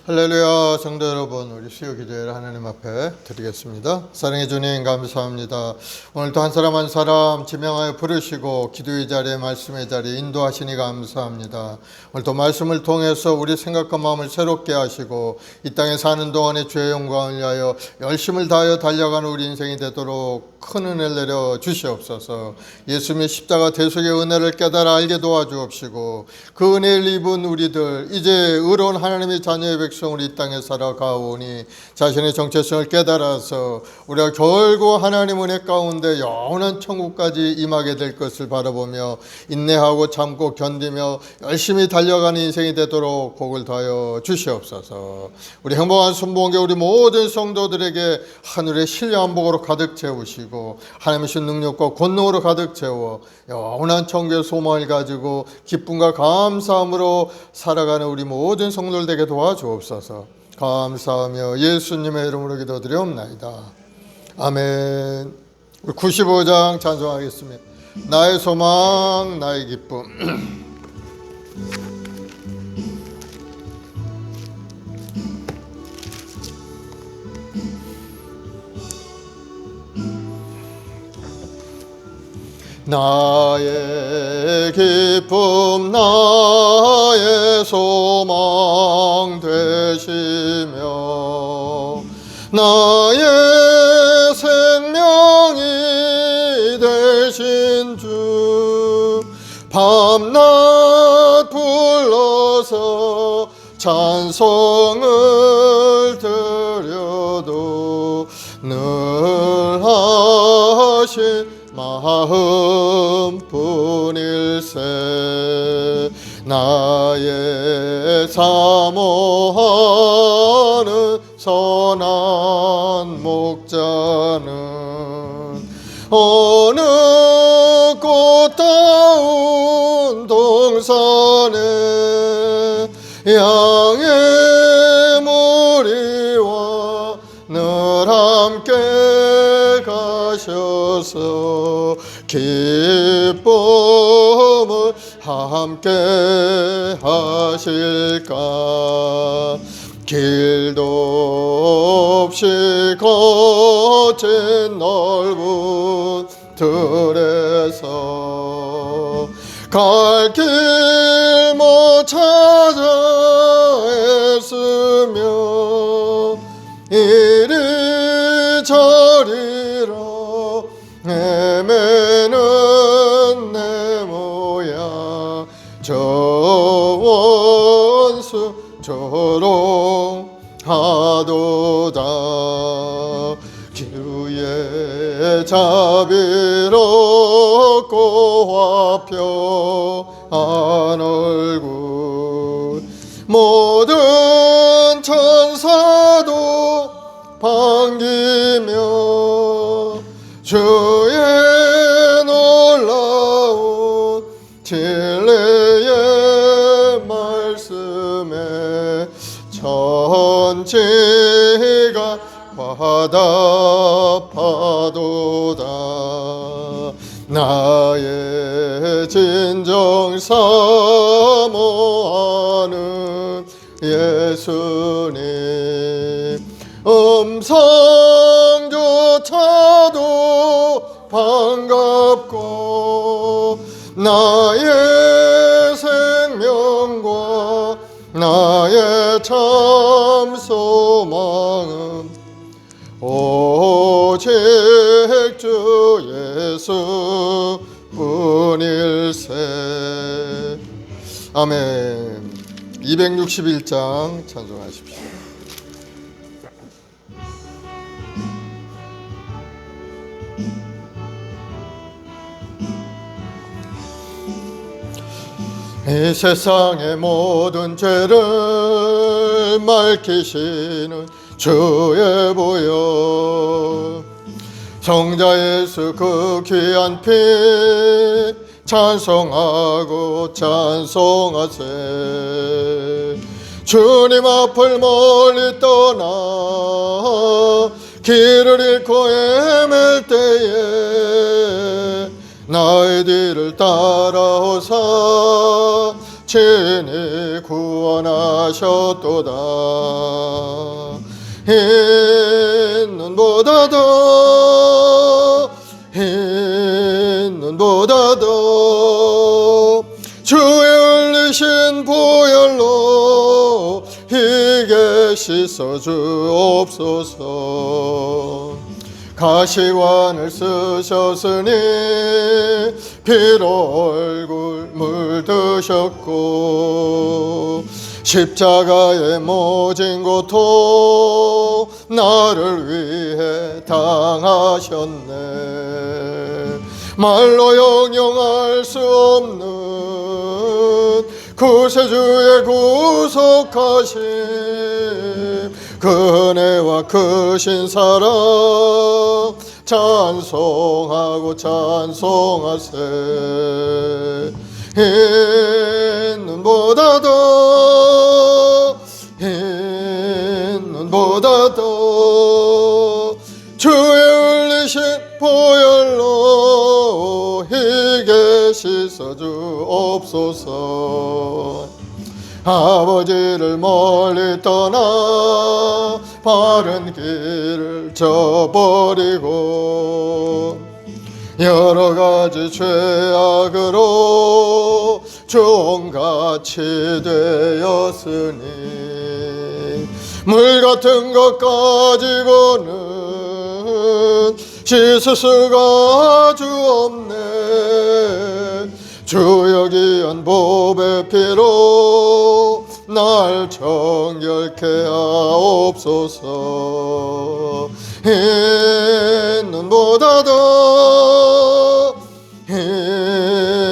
할렐루야. 성도 여러분, 우리 수요 기도회를 하나님 앞에 드리겠습니다. 사랑해 주님 감사합니다. 오늘도 한 사람 한 사람 지명하여 부르시고 기도의 자리에 말씀의 자리에 인도하시니 감사합니다. 오늘도 말씀을 통해서 우리 생각과 마음을 새롭게 하시고 이 땅에 사는 동안에 주의 영광을 위하여 열심을 다하여 달려가는 우리 인생이 되도록 큰 은혜를 내려 주시옵소서. 예수님의 십자가 대속의 은혜를 깨달아 알게 도와주옵시고 그 은혜를 입은 우리들 이제 의로운 하나님의 자녀의 백성으로 이 땅에 살아가오니 자신의 정체성을 깨달아서 우리가 결국 하나님 은혜 가운데 영원한 천국까지 임하게 될 것을 바라보며 인내하고 참고 견디며 열심히 달려가는 인생이 되도록 복을 다하여 주시옵소서. 우리 행복한 순복음교회 우리 모든 성도들에게 하늘의 신령한 복으로 가득 채우시고 하나님의 신 능력과 권능으로 가득 채워 영원한 천국의 소망을 가지고 기쁨과 감사함으로 살아가는 우리 모든 성도들 되게 도와주옵소서. 감사하며 예수님의 이름으로 기도드리옵나이다. 아멘. 95장 찬송하겠습니다. 나의 소망 나의 기쁨. 나의 기쁨 나의 소망 되시며 나의 생명이 되신 주 밤낮 불러서 찬송을 드려도 늘 하신 마음뿐일세. 나의 사모하는 선한 목자는 어느 꽃다운 동산에 양의 무리와 늘 함께 가셔서 기쁨을 함께 하실까. 길도 없이 거친 넓은 들에서 갈 길 못 찾아 애쓰며 이리저리로 헤매는 내 모양 저 원수 조롱하도다. 주의 자비롭고 화평한 얼굴 모든 천사도 반기며 주의 놀라운 진리의 말씀에 천지가 화답하도다. 나의 진정 사모하는 예수님 음성조차도 반갑고 나의 생명과 나의 참 소망은 오직 주 예수 뿐일세. 아멘. 261장 찬송하십시오. 이 세상의 모든 죄를 맑히시는 주의 보혈 성자 예수 그 귀한 피 찬송하고 찬송하세. 주님 앞을 멀리 떠나 길을 잃고 헤맬 때에 나의 뒤를 따라오사 친히 구원하셨도다. 있는보다도 주의 흘리신 보혈로 희게 씻어 주옵소서. 가시관을 쓰셨으니 피로 얼굴 물드셨고 십자가의 모진 고통 나를 위해 당하셨네. 말로 형용할 수 없는 구세주의 구속하심, 그 은혜와 크신 사랑 찬송하고 찬송하세. 있는보다도 주의 흘리신 보혈로 희게 씻어 주옵소서. 아버지를 멀리 떠나 바른 길을 저버리고 여러 가지 죄악으로 종같이 되었으니 물 같은 것 가지고는 씻을 수가 아주 없네. 주 여기한 보배 피로 날 정결케 하옵소서.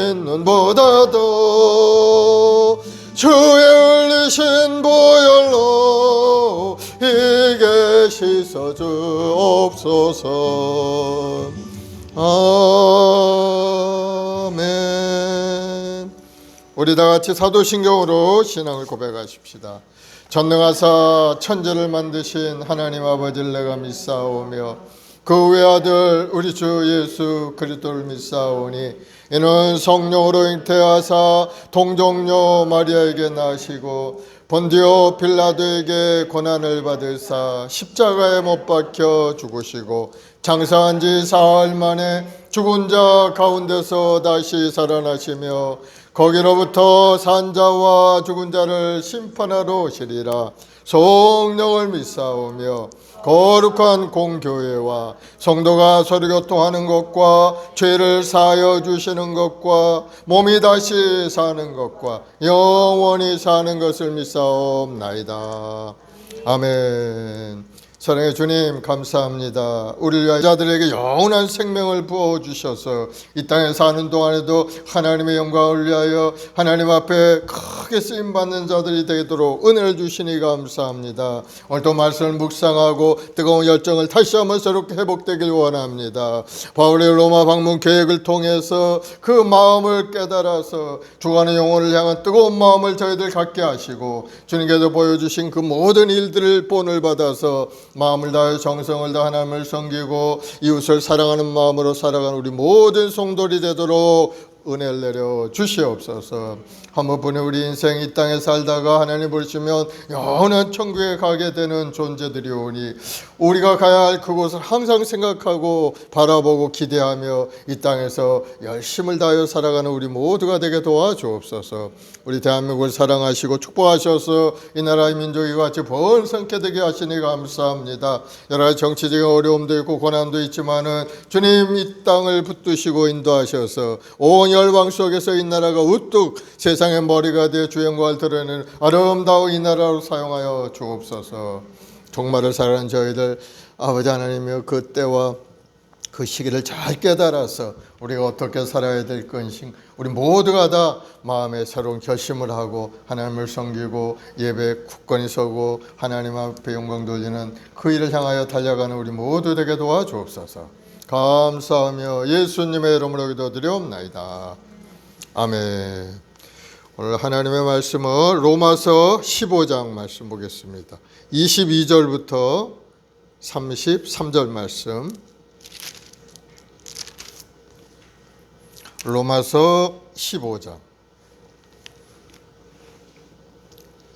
있는보다도 주의 흘리신 보혈로 희게 씻어 주옵소서. 아멘. 우리 다 같이 사도신경으로 신앙을 고백하십시다. 전능하사 천지를 만드신 하나님 아버지를 내가 믿사오며 그 외아들 우리 주 예수 그리스도를 믿사오니 이는 성령으로 잉태하사 동정녀 마리아에게 나시고 본디오 빌라도에게 고난을 받으사 십자가에 못 박혀 죽으시고 장사한 지 사흘 만에 죽은 자 가운데서 다시 살아나시며 거기로부터 산 자와 죽은 자를 심판하러 오시리라. 성령을 믿사오며 거룩한 공교회와 성도가 서로 교통하는 것과 죄를 사하여 주시는 것과 몸이 다시 사는 것과 영원히 사는 것을 믿사옵나이다. 아멘. 사랑의 주님 감사합니다. 우리 자들에게 영원한 생명을 부어주셔서 이 땅에 사는 동안에도 하나님의 영광을 위하여 하나님 앞에 크게 쓰임받는 자들이 되도록 은혜를 주시니 감사합니다. 오늘도 말씀을 묵상하고 뜨거운 열정을 다시 한번 새롭게 회복되길 원합니다. 바울의 로마 방문 계획을 통해서 그 마음을 깨달아서 주관의 영혼을 향한 뜨거운 마음을 저희들 갖게 하시고 주님께서 보여주신 그 모든 일들을 본을 받아서 마음을 다해 정성을 다해 하나님을 섬기고 이웃을 사랑하는 마음으로 살아가는 우리 모든 성도들이 되도록 은혜를 내려 주시옵소서. 한 번뿐인 우리 인생 이 땅에 살다가 하나님 보시면 영원한 천국에 가게 되는 존재들이오니 우리가 가야 할 그곳을 항상 생각하고 바라보고 기대하며 이 땅에서 열심을 다하여 살아가는 우리 모두가 되게 도와주옵소서. 우리 대한민국을 사랑하시고 축복하셔서 이 나라의 민족이 같이 번성케 되게 하시니 감사합니다. 여러 가지 정치적인 어려움도 있고 고난도 있지만은 주님 이 땅을 붙드시고 인도하셔서 온 열방 속에서 이 나라가 우뚝 세상의 머리가 되어 주영광을 드러내는 아름다운 이 나라로 사용하여 주옵소서. 종말을 살아가는 저희들 아버지 하나님이여 그 때와 그 시기를 잘 깨달아서 우리가 어떻게 살아야 될 것인가 우리 모두가 다 마음에 새로운 결심을 하고 하나님을 섬기고 예배에 굳건히 서고 하나님 앞에 영광 돌리는 그 일을 향하여 달려가는 우리 모두 되게 도와주옵소서. 감사하며 예수님의 이름으로 기도드리옵나이다. 아멘. 오늘 하나님의 말씀은 로마서 15장 말씀 보겠습니다. 22절부터 33절 말씀. 로마서 15장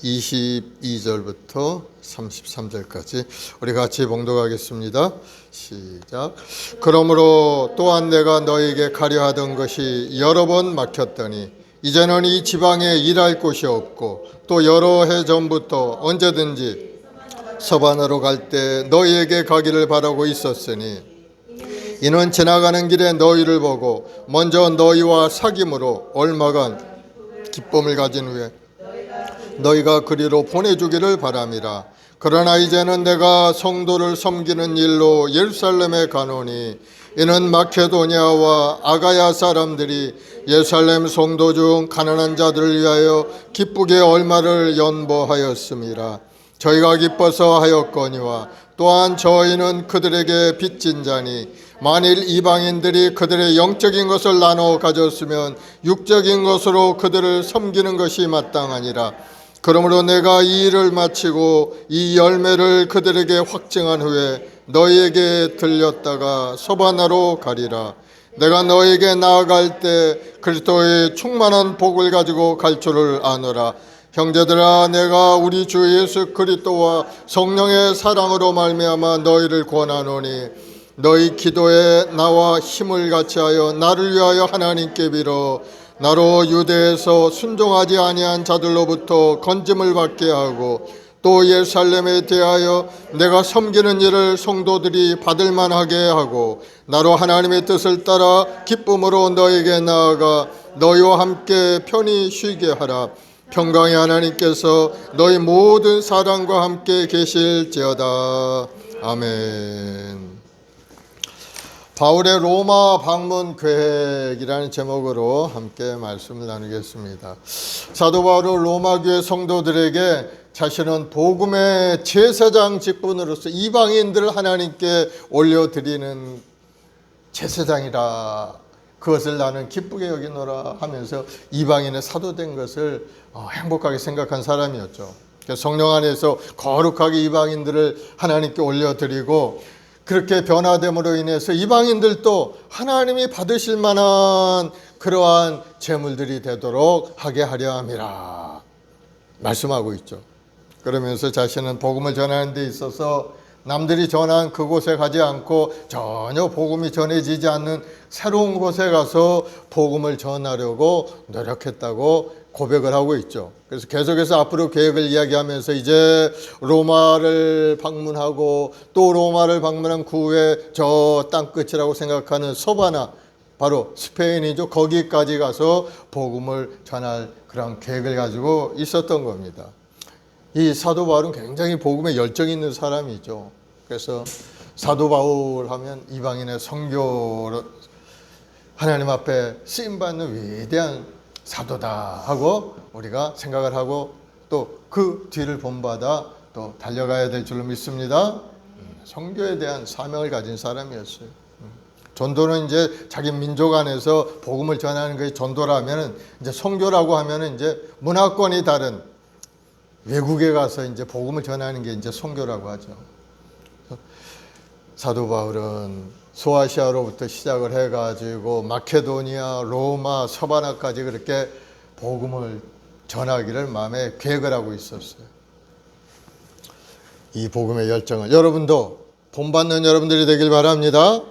22절부터 33절까지 우리 같이 봉독하겠습니다. 시작. 그러므로 또한 내가 너에게 가려 하던 것이 여러 번 막혔더니 이제는 이 지방에 일할 곳이 없고 또 여러 해 전부터 언제든지 서반으로 갈 때 너희에게 가기를 바라고 있었으니 이는 지나가는 길에 너희를 보고 먼저 너희와 사귐으로 얼마간 기쁨을 가진 후에 너희가 그리로 보내주기를 바람이라. 그러나 이제는 내가 성도를 섬기는 일로 예루살렘에 가노니 이는 마케도니아와 아가야 사람들이 예루살렘 성도 중 가난한 자들을 위하여 기쁘게 얼마를 연보하였음이라. 저희가 기뻐서 하였거니와 또한 저희는 그들에게 빚진 자니 만일 이방인들이 그들의 영적인 것을 나눠 가졌으면 육적인 것으로 그들을 섬기는 것이 마땅하니라. 그러므로 내가 이 일을 마치고 이 열매를 그들에게 확증한 후에 너희에게 들렸다가 서바나로 가리라. 내가 너에게 나아갈 때 그리스도의 충만한 복을 가지고 갈 줄을 아노라. 형제들아, 내가 우리 주 예수 그리스도와 성령의 사랑으로 말미암아 너희를 권하노니 너희 기도에 나와 힘을 같이하여 나를 위하여 하나님께 빌어 나로 유대에서 순종하지 아니한 자들로부터 건짐을 받게 하고 또 예루살렘에 대하여 내가 섬기는 일을 성도들이 받을 만하게 하고 나로 하나님의 뜻을 따라 기쁨으로 너에게 나아가 너희와 함께 편히 쉬게 하라. 평강의 하나님께서 너희 모든 사랑과 함께 계실지어다. 아멘. 바울의 로마 방문 계획이라는 제목으로 함께 말씀을 나누겠습니다. 사도 바울은 로마 교회 성도들에게 자신은 복음의 제사장 직분으로서 이방인들을 하나님께 올려드리는 제사장이라, 그것을 나는 기쁘게 여기노라 하면서 이방인의 사도된 것을 행복하게 생각한 사람이었죠. 성령 안에서 거룩하게 이방인들을 하나님께 올려드리고 그렇게 변화됨으로 인해서 이방인들도 하나님이 받으실 만한 그러한 제물들이 되도록 하게 하려 함이라 말씀하고 있죠. 그러면서 자신은 복음을 전하는 데 있어서 남들이 전한 그곳에 가지 않고 전혀 복음이 전해지지 않는 새로운 곳에 가서 복음을 전하려고 노력했다고 고백을 하고 있죠. 그래서 계속해서 앞으로 계획을 이야기하면서 이제 로마를 방문하고 또 로마를 방문한 그 후에 저 땅끝이라고 생각하는 서바나, 바로 스페인이죠. 거기까지 가서 복음을 전할 그런 계획을 가지고 있었던 겁니다. 이 사도 바울은 굉장히 복음에 열정이 있는 사람이죠. 그래서 사도 바울 하면 이방인의 선교로 하나님 앞에 쓰임받는 위대한 사도다 하고 우리가 생각을 하고 또 그 뒤를 본받아 또 달려가야 될 줄로 믿습니다. 선교에 대한 사명을 가진 사람이었어요. 전도는 이제 자기 민족 안에서 복음을 전하는 것이 전도라면은, 이제 선교라고 하면은 이제 문화권이 다른 외국에 가서 이제 복음을 전하는 게 이제 선교라고 하죠. 사도 바울은 소아시아로부터 시작을 해가지고 마케도니아, 로마, 서바나까지 그렇게 복음을 전하기를 마음에 계획을 하고 있었어요. 이 복음의 열정을 여러분도 본받는 여러분들이 되길 바랍니다.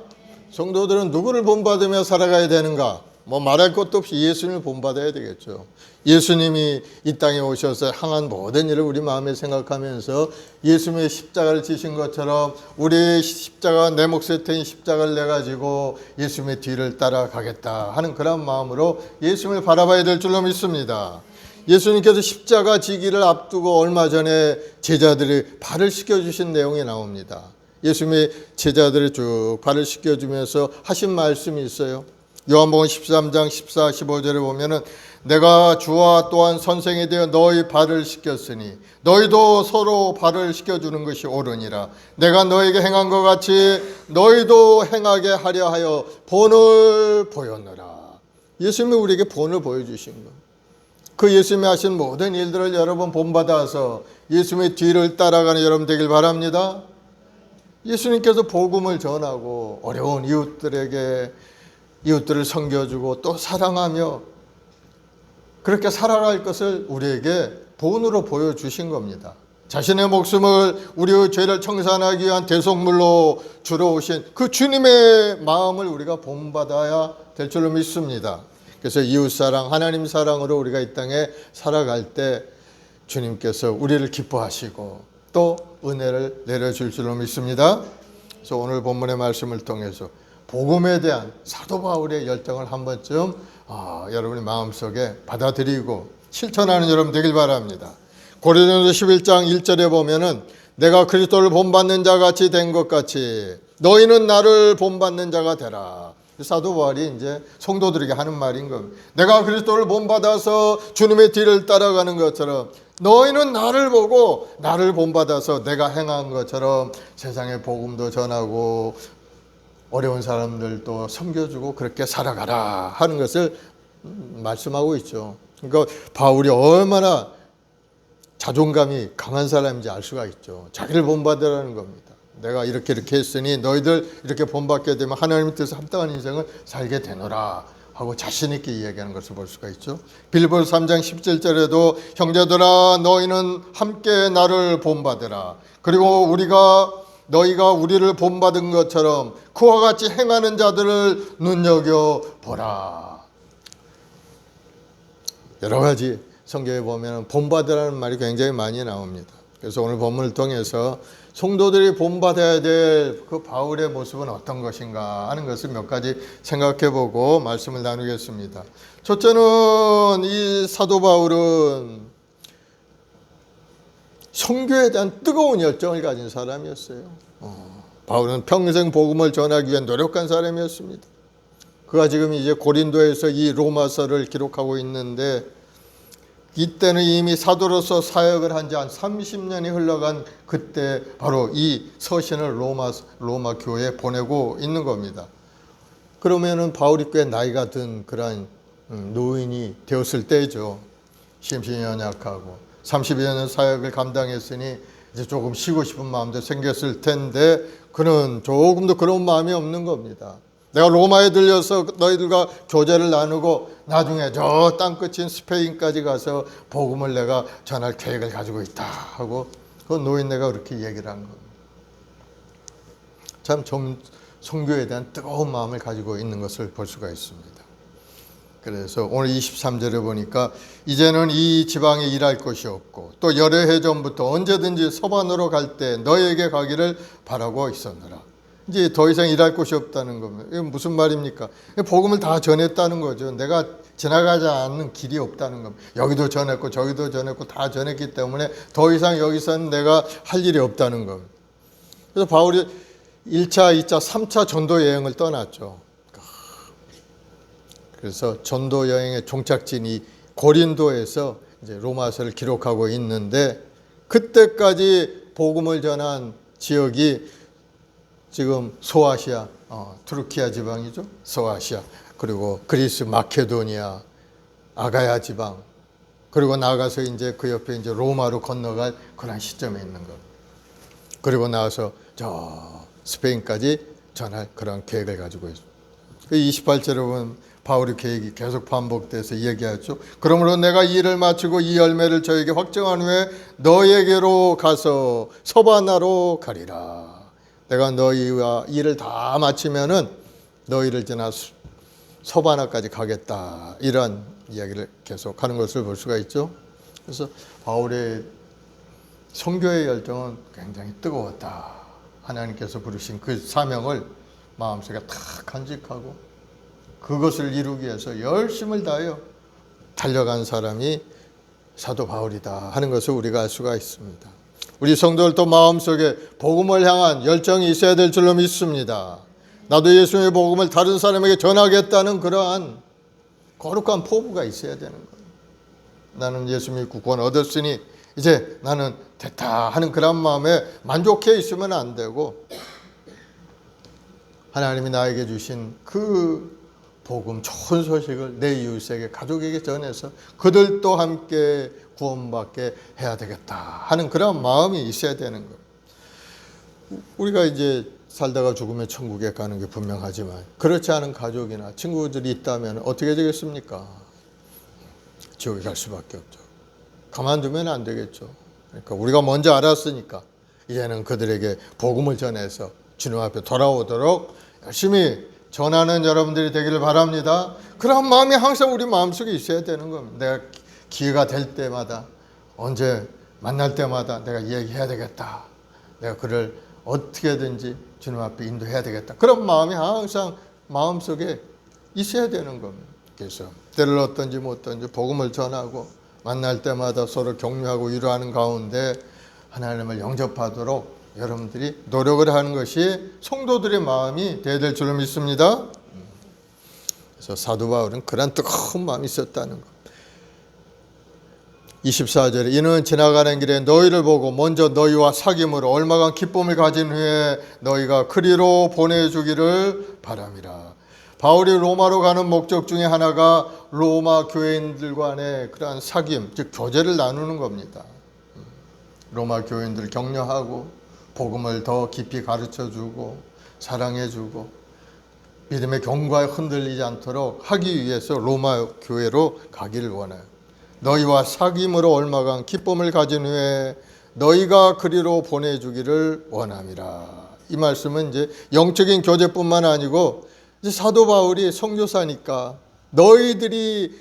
성도들은 누구를 본받으며 살아가야 되는가? 말할 것도 없이 예수님을 본받아야 되겠죠. 예수님이 이 땅에 오셔서 향한 모든 일을 우리 마음에 생각하면서 예수님의 십자가를 지신 것처럼 우리 십자가, 내 몫에 태인 십자가를 내가지고 예수님의 뒤를 따라가겠다 하는 그런 마음으로 예수님을 바라봐야 될 줄로 믿습니다. 예수님께서 십자가 지기를 앞두고 얼마 전에 제자들이 발을 씻겨주신 내용이 나옵니다. 예수님의 제자들이 쭉 발을 씻겨주면서 하신 말씀이 있어요. 요한복음 13장 14, 15절에 보면은 내가 주와 또한 선생이 되어 너희 발을 씻겼으니 너희도 서로 발을 씻겨주는 것이 옳으니라. 내가 너에게 행한 것 같이 너희도 행하게 하려 하여 본을 보였노라. 예수님이 우리에게 본을 보여주신 것. 그 예수님이 하신 모든 일들을 여러분 본받아서 예수님의 뒤를 따라가는 여러분 되길 바랍니다. 예수님께서 복음을 전하고 어려운 이웃들을 섬겨주고 또 사랑하며 그렇게 살아갈 것을 우리에게 본으로 보여주신 겁니다. 자신의 목숨을 우리의 죄를 청산하기 위한 대속물로 주러 오신 그 주님의 마음을 우리가 본받아야 될 줄로 믿습니다. 그래서 이웃사랑, 하나님 사랑으로 우리가 이 땅에 살아갈 때 주님께서 우리를 기뻐하시고 또 은혜를 내려줄 줄로 믿습니다. 그래서 오늘 본문의 말씀을 통해서 복음에 대한 사도 바울의 열정을 한 번쯤 여러분의 마음속에 받아들이고 실천하는 여러분 되길 바랍니다. 고린도전서 11장 1절에 보면은 내가 그리스도를 본받는 자 같이 된 것 같이 너희는 나를 본받는 자가 되라. 사도 바울이 이제 성도들에게 하는 말인 겁니다. 내가 그리스도를 본받아서 주님의 뒤를 따라가는 것처럼 너희는 나를 보고 나를 본받아서 내가 행한 것처럼 세상에 복음도 전하고 어려운 사람들도 섬겨주고 그렇게 살아가라 하는 것을 말씀하고 있죠. 그러니까 바울이 얼마나 자존감이 강한 사람인지 알 수가 있죠. 자기를 본받으라는 겁니다. 내가 이렇게 했으니 너희들 이렇게 본받게 되면 하나님의 뜻에 합당한 인생을 살게 되노라 하고 자신 있게 이야기하는 것을 볼 수가 있죠. 빌보서 3장 17절에도 형제들아 너희는 함께 나를 본받으라. 그리고 너희가 우리를 본받은 것처럼 그와 같이 행하는 자들을 눈여겨보라. 여러 가지 성경에 보면 본받으라는 말이 굉장히 많이 나옵니다. 그래서 오늘 본문을 통해서 성도들이 본받아야 될 그 바울의 모습은 어떤 것인가 하는 것을 몇 가지 생각해보고 말씀을 나누겠습니다. 첫째는 이 사도 바울은 선교에 대한 뜨거운 열정을 가진 사람이었어요. 바울은 평생 복음을 전하기 위해 노력한 사람이었습니다. 그가 지금 이제 고린도에서 이 로마서를 기록하고 있는데 이때는 이미 사도로서 사역을 한 지 한 30년이 흘러간 그때 바로 이 서신을 로마 교회에 보내고 있는 겁니다. 그러면은 바울이 꽤 나이가 든 그런 노인이 되었을 때죠. 심신이 연약하고 30여 년 사역을 감당했으니 이제 조금 쉬고 싶은 마음도 생겼을 텐데 그는 조금도 그런 마음이 없는 겁니다. 내가 로마에 들려서 너희들과 교제를 나누고 나중에 저 땅끝인 스페인까지 가서 복음을 내가 전할 계획을 가지고 있다 하고 그 노인네가 그렇게 얘기를 한 겁니다. 참 선교에 대한 뜨거운 마음을 가지고 있는 것을 볼 수가 있습니다. 그래서 오늘 23절에 보니까 이제는 이 지방에 일할 곳이 없고 또 여러 해 전부터 언제든지 서반으로 갈 때 너희에게 가기를 바라고 있었노라. 이제 더 이상 일할 곳이 없다는 겁니다. 이게 무슨 말입니까? 복음을 다 전했다는 거죠. 내가 지나가지 않는 길이 없다는 겁니다. 여기도 전했고 저기도 전했고 다 전했기 때문에 더 이상 여기서는 내가 할 일이 없다는 겁니다. 그래서 바울이 1차, 2차, 3차 전도 여행을 떠났죠. 그래서 전도 여행의 종착지인 고린도에서 이제 로마서를 기록하고 있는데 그때까지 복음을 전한 지역이 지금 소아시아, 투르키아 지방이죠. 소아시아, 그리고 그리스, 마케도니아, 아가야 지방, 그리고 나가서 이제 그 옆에 이제 로마로 건너갈 그런 시점에 있는 것. 그리고 나서 저 스페인까지 전할 그런 계획을 가지고 있습니다. 28절에 보면 바울의 계획이 계속 반복돼서 얘기하죠. 그러므로 내가 이 일을 마치고 이 열매를 저에게 확정한 후에 너에게로 가서 서바나로 가리라. 내가 너희와 일을 다 마치면은 너희를 지나 서바나까지 가겠다. 이런 이야기를 계속 하는 것을 볼 수가 있죠. 그래서 바울의 선교의 열정은 굉장히 뜨거웠다. 하나님께서 부르신 그 사명을 마음속에 탁 간직하고 그것을 이루기 위해서 열심을 다하여 달려간 사람이 사도 바울이다 하는 것을 우리가 알 수가 있습니다. 우리 성도들도 마음속에 복음을 향한 열정이 있어야 될 줄로 믿습니다. 나도 예수님의 복음을 다른 사람에게 전하겠다는 그러한 거룩한 포부가 있어야 되는 거예요. 나는 예수 믿고 구원 얻었으니 이제 나는 됐다 하는 그런 마음에 만족해 있으면 안 되고 하나님이 나에게 주신 그 복음 좋은 소식을 내 이웃에게 가족에게 전해서 그들도 함께 구원받게 해야 되겠다 하는 그런 마음이 있어야 되는 거예요. 우리가 이제 살다가 죽으면 천국에 가는 게 분명하지만 그렇지 않은 가족이나 친구들이 있다면 어떻게 되겠습니까? 지옥에 갈 수밖에 없죠. 가만두면 안 되겠죠. 그러니까 우리가 먼저 알았으니까 이제는 그들에게 복음을 전해서 주님 앞에 돌아오도록 열심히 전하는 여러분들이 되기를 바랍니다. 그런 마음이 항상 우리 마음속에 있어야 되는 겁니다. 내가 기회가 될 때마다, 언제 만날 때마다 내가 얘기해야 되겠다. 내가 그를 어떻게든지 주님 앞에 인도해야 되겠다. 그런 마음이 항상 마음속에 있어야 되는 겁니다. 그래서 때를 어떤지 못든지 복음을 전하고 만날 때마다 서로 격려하고 위로하는 가운데 하나님을 영접하도록 여러분들이 노력을 하는 것이 성도들의 마음이 되어야 될 줄로 믿습니다. 그래서 사도 바울은 그런 뜨거운 마음이 있었다는 것. 24절에 이는 지나가는 길에 너희를 보고 먼저 너희와 사귐으로 얼마간 기쁨을 가진 후에 너희가 그리로 보내주기를 바람이라. 바울이 로마로 가는 목적 중에 하나가 로마 교회인들 간의 그러한 사귐, 즉 교제를 나누는 겁니다. 로마 교회인들을 격려하고 복음을 더 깊이 가르쳐주고 사랑해주고 믿음의 경과에 흔들리지 않도록 하기 위해서 로마 교회로 가기를 원해요. 너희와 사귐으로 얼마간 기쁨을 가진 후에 너희가 그리로 보내주기를 원함이라. 이 말씀은 이제 영적인 교제뿐만 아니고 이제 사도 바울이 선교사니까 너희들이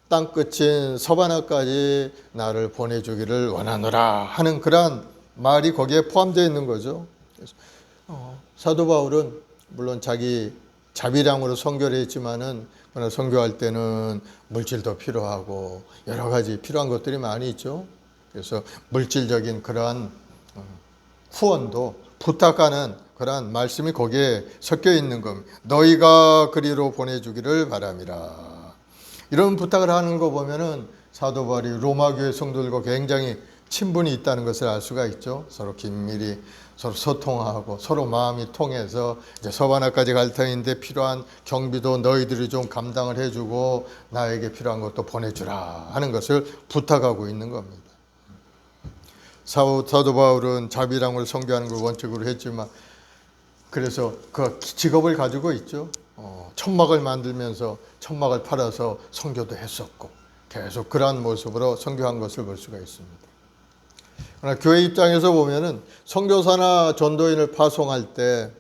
땅끝인 서바나까지 나를 보내주기를 원하노라 하는 그러한 말이 거기에 포함되어 있는 거죠. 그래서 사도 바울은 물론 자기 자비량으로 선교를 했지만은 그러나 선교할 때는 물질도 필요하고 여러 가지 필요한 것들이 많이 있죠. 그래서 물질적인 그러한 후원도 부탁하는 그러한 말씀이 거기에 섞여 있는 겁니다. 너희가 그리로 보내주기를 바람이라. 이런 부탁을 하는 거 보면은 사도 바울이 로마 교회 성도들과 굉장히 친분이 있다는 것을 알 수가 있죠. 서로 긴밀히 서로 소통하고 서로 마음이 통해서 이제 서바나까지 갈 터인데 필요한 경비도 너희들이 좀 감당을 해주고 나에게 필요한 것도 보내주라 하는 것을 부탁하고 있는 겁니다. 사도 바울은 자비랑으로 선교하는 걸 원칙으로 했지만 그래서 그 직업을 가지고 있죠. 천막을 만들면서 천막을 팔아서 선교도 했었고 계속 그러한 모습으로 선교한 것을 볼 수가 있습니다. 그러나 교회 입장에서 보면은 선교사나 전도인을 파송할 때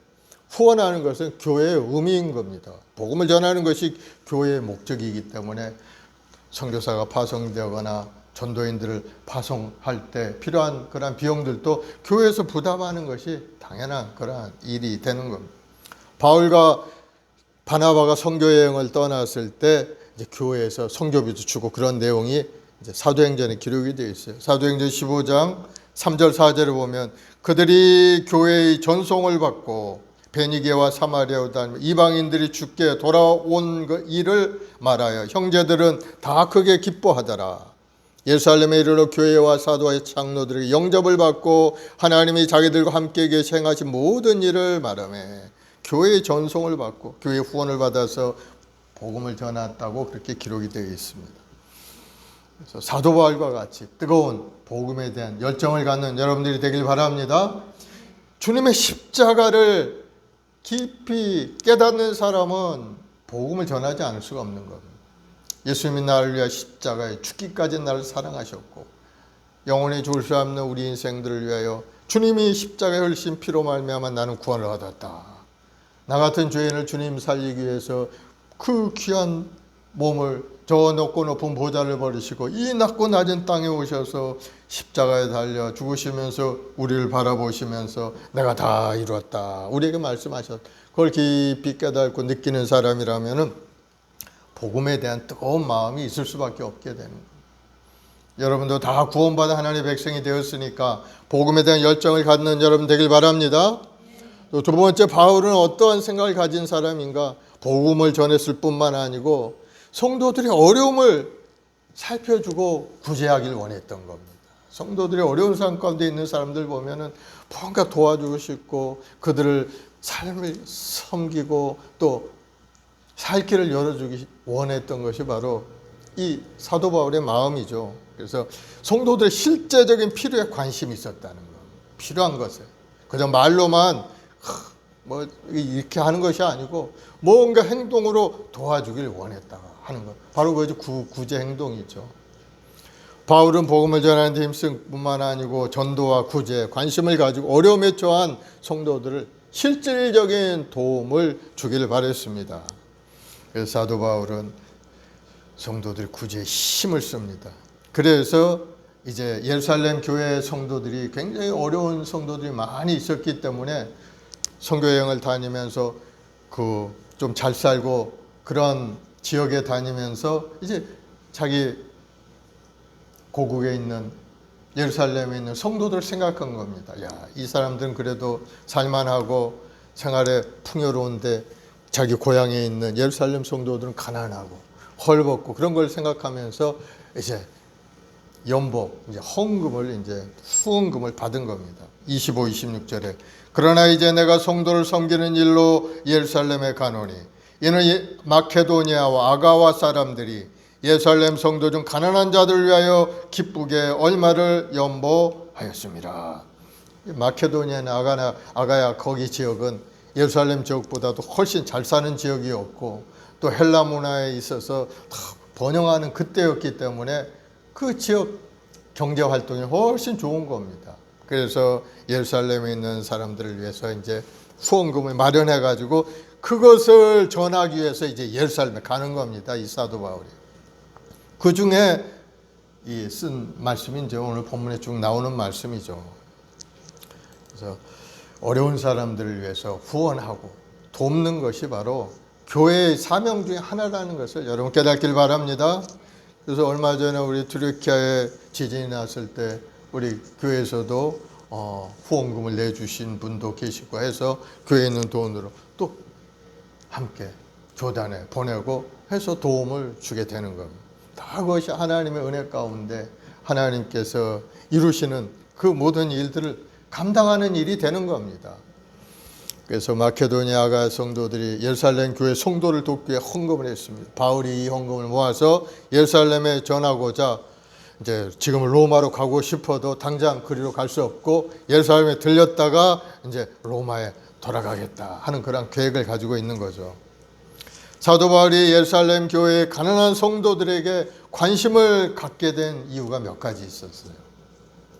후원하는 것은 교회의 의미인 겁니다. 복음을 전하는 것이 교회의 목적이기 때문에 선교사가 파송되거나 전도인들을 파송할 때 필요한 그러한 비용들도 교회에서 부담하는 것이 당연한 그러한 일이 되는 겁니다. 바울과 바나바가 선교 여행을 떠났을 때 이제 교회에서 선교비도 주고 그런 내용이 이제 사도행전에 기록이 되어 있어요. 사도행전 15장 3절 4절을 보면 그들이 교회의 전송을 받고 베니게와 사마리아로 다니며 이방인들이 주께 돌아온 그 일을 말하여 형제들은 다 크게 기뻐하더라. 예루살렘에 이르러 교회와 사도와 장로들에게 영접을 받고 하나님이 자기들과 함께 계시 행하신 모든 일을 말하며 교회의 전송을 받고 교회 후원을 받아서 복음을 전했다고 그렇게 기록이 되어 있습니다. 그래서 사도 바울과 같이 뜨거운 복음에 대한 열정을 갖는 여러분들이 되길 바랍니다. 주님의 십자가를 깊이 깨닫는 사람은 복음을 전하지 않을 수가 없는 겁니다. 예수님이 나를 위하여 십자가에 죽기까지 나를 사랑하셨고 영원히 죽을 수 없는 우리 인생들을 위하여 주님이 십자가에 흘리신 피로 말미암아 나는 구원을 얻었다. 나 같은 죄인을 주님 살리기 위해서 그 귀한 몸을 저 높고 높은 보좌를 버리시고 이 낮고 낮은 땅에 오셔서 십자가에 달려 죽으시면서 우리를 바라보시면서 내가 다 이루었다. 우리에게 말씀하셨다. 그걸 깊이 깨닫고 느끼는 사람이라면은 복음에 대한 뜨거운 마음이 있을 수밖에 없게 되는 거예요. 여러분도 다 구원받은 하나님의 백성이 되었으니까 복음에 대한 열정을 갖는 여러분 되길 바랍니다. 또 두 번째, 바울은 어떠한 생각을 가진 사람인가? 복음을 전했을 뿐만 아니고 성도들의 어려움을 살펴주고 구제하길 원했던 겁니다. 성도들의 어려운 삶 가운데 있는 사람들 보면은 뭔가 도와주고 싶고 그들을 삶을 섬기고 또 살 길을 열어주기 원했던 것이 바로 이 사도 바울의 마음이죠. 그래서 성도들의 실제적인 필요에 관심이 있었다는 거. 필요한 것에 그저 말로만 뭐 이렇게 하는 것이 아니고 뭔가 행동으로 도와주길 원했다 하는 것. 바로 그 구제 행동이죠. 바울은 복음을 전하는 데 힘쓸 뿐만 아니고 전도와 구제, 관심을 가지고 어려움에 처한 성도들을 실질적인 도움을 주기를 바랬습니다. 그래서 사도 바울은 성도들 구제에 힘을 씁니다. 그래서 이제 예루살렘 교회 성도들이 굉장히 어려운 성도들이 많이 있었기 때문에 선교 여행을 다니면서 그 좀 잘 살고 그런 지역에 다니면서 이제 자기 고국에 있는 예루살렘에 있는 성도들을 생각한 겁니다. 야, 이 사람들은 그래도 살만하고 생활에 풍요로운데 자기 고향에 있는 예루살렘 성도들은 가난하고 헐벗고 그런 걸 생각하면서 이제 연복, 이제 헌금을 이제 후원금을 받은 겁니다. 25, 26절에 그러나 이제 내가 성도를 섬기는 일로 예루살렘에 가노니 이는 마케도니아와 아가와 사람들이 예루살렘 성도 중 가난한 자들을 위하여 기쁘게 얼마를 연보하였습니다. 마케도니아나 아가야 거기 지역은 예루살렘 지역보다도 훨씬 잘 사는 지역이었고 또 헬라 문화에 있어서 번영하는 그때였기 때문에 그 지역 경제 활동이 훨씬 좋은 겁니다. 그래서 예루살렘에 있는 사람들을 위해서 이제 후원금을 마련해 가지고 그것을 전하기 위해서 이제 예루살렘에 가는 겁니다. 이 사도 바울이. 그 중에 이 쓴 말씀이 이제 오늘 본문에 쭉 나오는 말씀이죠. 그래서 어려운 사람들을 위해서 후원하고 돕는 것이 바로 교회의 사명 중에 하나라는 것을 여러분 깨닫길 바랍니다. 그래서 얼마 전에 우리 튀르키예에 지진이 났을 때 우리 교회에서도 후원금을 내주신 분도 계시고 해서 교회에 있는 돈으로 또 함께 교단에 보내고 해서 도움을 주게 되는 겁니다. 다 그것이 하나님의 은혜 가운데 하나님께서 이루시는 그 모든 일들을 감당하는 일이 되는 겁니다. 그래서 마케도니아가 성도들이 예루살렘 교회 성도를 돕기 위해 헌금을 했습니다. 바울이 이 헌금을 모아서 예루살렘에 전하고자 이제 지금 로마로 가고 싶어도 당장 그리로 갈 수 없고 예루살렘에 들렸다가 이제 로마에 돌아가겠다 하는 그런 계획을 가지고 있는 거죠. 사도 바울이 예루살렘 교회의 가난한 성도들에게 관심을 갖게 된 이유가 몇 가지 있었어요.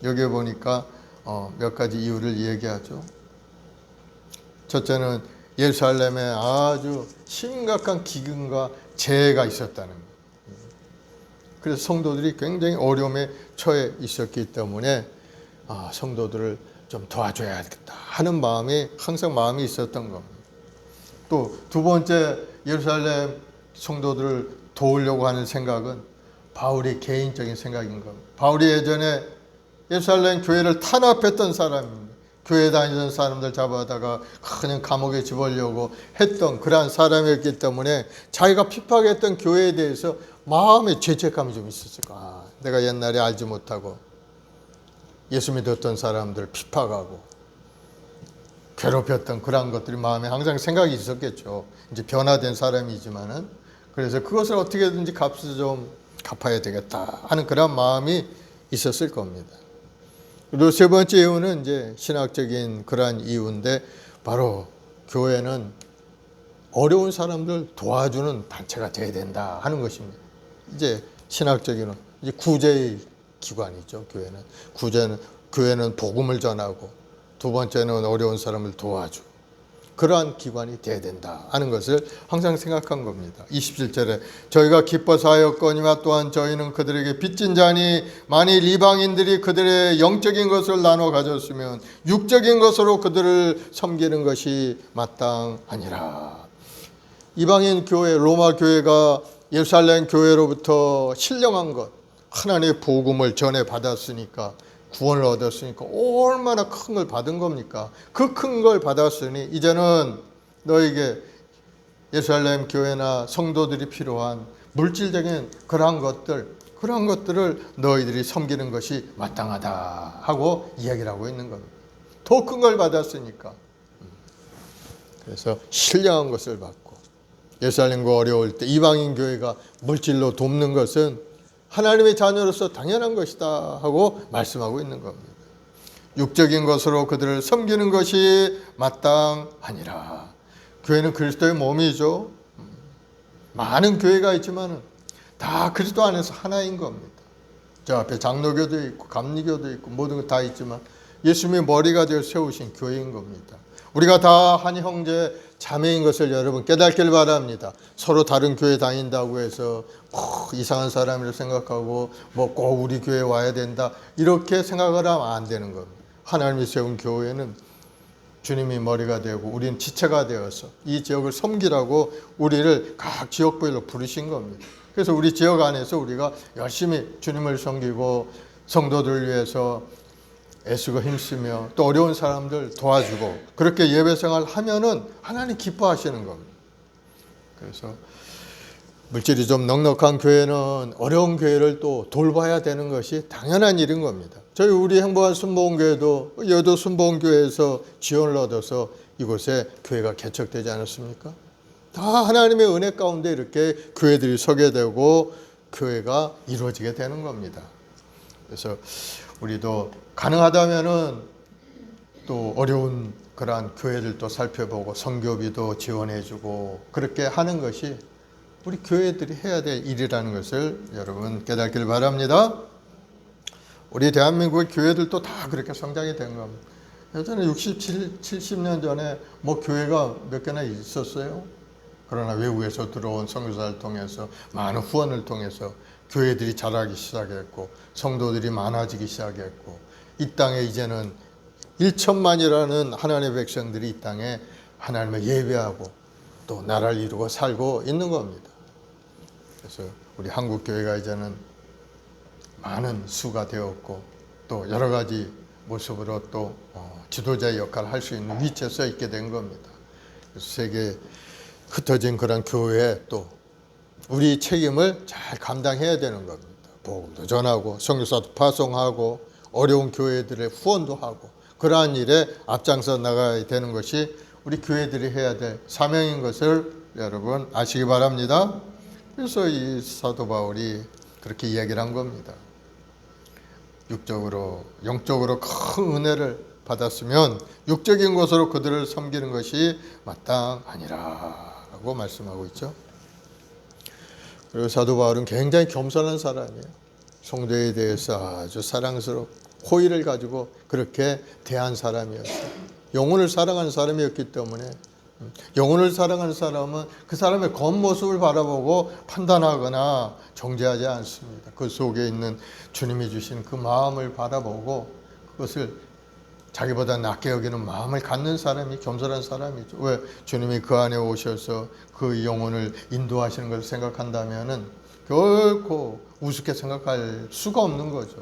여기 보니까 몇 가지 이유를 얘기하죠. 첫째는 예루살렘에 아주 심각한 기근과 재해가 있었다는 거예요. 그래서 성도들이 굉장히 어려움에 처해 있었기 때문에 성도들을 좀 도와줘야겠다 하는 마음이 항상 마음이 있었던 겁니다. 또 두 번째 예루살렘 성도들을 도우려고 하는 생각은 바울의 개인적인 생각인 겁니다. 바울이 예전에 예루살렘 교회를 탄압했던 사람입니다. 교회 다니던 사람들 잡아다가 그냥 감옥에 집으려고 했던 그러한 사람이었기 때문에 자기가 핍박했던 교회에 대해서 마음의 죄책감이 좀 있었을까. 내가 옛날에 알지 못하고 예수 믿었던 사람들 핍박하고 괴롭혔던 그러한 것들이 마음에 항상 생각이 있었겠죠. 이제 변화된 사람이지만은 그래서 그것을 어떻게든지 값을 좀 갚아야 되겠다 하는 그런 마음이 있었을 겁니다. 그리고 세 번째 이유는 이제 신학적인 그러한 이유인데 바로 교회는 어려운 사람들 도와주는 단체가 돼야 된다 하는 것입니다. 이제 신학적인 이제 구제의 기관이죠. 교회는 복음을 전하고 두 번째는 어려운 사람을 도와주고 그러한 기관이 돼야 된다 하는 것을 항상 생각한 겁니다. 27절에 저희가 기뻐서 하였거니와 또한 저희는 그들에게 빚진 자니 만일 이방인들이 그들의 영적인 것을 나눠 가졌으면 육적인 것으로 그들을 섬기는 것이 마땅하니라. 이방인 교회 로마 교회가 예루살렘 교회로부터 신령한 것 하나님의 복음을 전해 받았으니까 구원을 얻었으니까 얼마나 큰 걸 받은 겁니까? 그 큰 걸 받았으니 이제는 너에게 예루살렘 교회나 성도들이 필요한 물질적인 그러한 것들을 너희들이 섬기는 것이 마땅하다 하고 이야기를 하고 있는 겁니다. 더 큰 걸 받았으니까. 그래서 신령한 것을 받고 예루살렘과 어려울 때 이방인 교회가 물질로 돕는 것은 하나님의 자녀로서 당연한 것이다 하고 말씀하고 있는 겁니다. 육적인 것으로 그들을 섬기는 것이 마땅하니라. 교회는 그리스도의 몸이죠. 많은 교회가 있지만 다 그리스도 안에서 하나인 겁니다. 저 앞에 장로교도 있고 감리교도 있고 모든 거 다 있지만 예수님이 머리가 되어 세우신 교회인 겁니다. 우리가 다 한 형제 자매인 것을 여러분 깨닫길 바랍니다. 서로 다른 교회 다닌다고 해서 이상한 사람이라고 생각하고 뭐 꼭 우리 교회 와야 된다 이렇게 생각을 하면 안 되는 겁니다. 하나님이 세운 교회는 주님이 머리가 되고 우리는 지체가 되어서 이 지역을 섬기라고 우리를 각 지역별로 부르신 겁니다. 그래서 우리 지역 안에서 우리가 열심히 주님을 섬기고 성도들 위해서 애쓰고 힘쓰며 또 어려운 사람들 도와주고 그렇게 예배 생활을 하면은 하나님 기뻐하시는 겁니다. 그래서 물질이 좀 넉넉한 교회는 어려운 교회를 또 돌봐야 되는 것이 당연한 일인 겁니다. 저희 우리 행복한 순복음교회도 여도 순복음교회에서 지원을 얻어서 이곳에 교회가 개척되지 않았습니까? 다 하나님의 은혜 가운데 이렇게 교회들이 서게 되고 교회가 이루어지게 되는 겁니다. 그래서 우리도 가능하다면은 또 어려운 그러한 교회들도 살펴보고 선교비도 지원해주고 그렇게 하는 것이 우리 교회들이 해야 될 일이라는 것을 여러분 깨닫길 바랍니다. 우리 대한민국의 교회들도 다 그렇게 성장이 된 겁니다. 예전에 70년 전에 뭐 교회가 몇 개나 있었어요. 그러나 외국에서 들어온 선교사를 통해서 많은 후원을 통해서 교회들이 자라기 시작했고 성도들이 많아지기 시작했고 이 땅에 이제는 1천만이라는 하나님의 백성들이 이 땅에 하나님을 예배하고 또 나라를 이루고 살고 있는 겁니다. 그래서 우리 한국 교회가 이제는 많은 수가 되었고 또 여러 가지 모습으로 또 지도자의 역할을 할 수 있는 위치에 서 있게 된 겁니다. 그래서 세계에 흩어진 그런 교회에 또 우리 책임을 잘 감당해야 되는 겁니다. 복음도 전하고 선교사도 파송하고 어려운 교회들의 후원도 하고 그러한 일에 앞장서 나가야 되는 것이 우리 교회들이 해야 될 사명인 것을 여러분 아시기 바랍니다. 그래서 이 사도 바울이 그렇게 이야기를 한 겁니다. 육적으로 영적으로 큰 은혜를 받았으면 육적인 것으로 그들을 섬기는 것이 마땅하니라라고 말씀하고 있죠. 그리고 사도 바울은 굉장히 겸손한 사람이에요. 성도에 대해서 아주 사랑스럽고 호의를 가지고 그렇게 대한 사람이었어요. 영혼을 사랑하는 사람이었기 때문에 영혼을 사랑하는 사람은 그 사람의 겉모습을 바라보고 판단하거나 정죄하지 않습니다. 그 속에 있는 주님이 주신 그 마음을 바라보고 그것을 자기보다 낮게 여기는 마음을 갖는 사람이 겸손한 사람이죠. 왜? 주님이 그 안에 오셔서 그 영혼을 인도하시는 것을 생각한다면은 결코 우습게 생각할 수가 없는 거죠.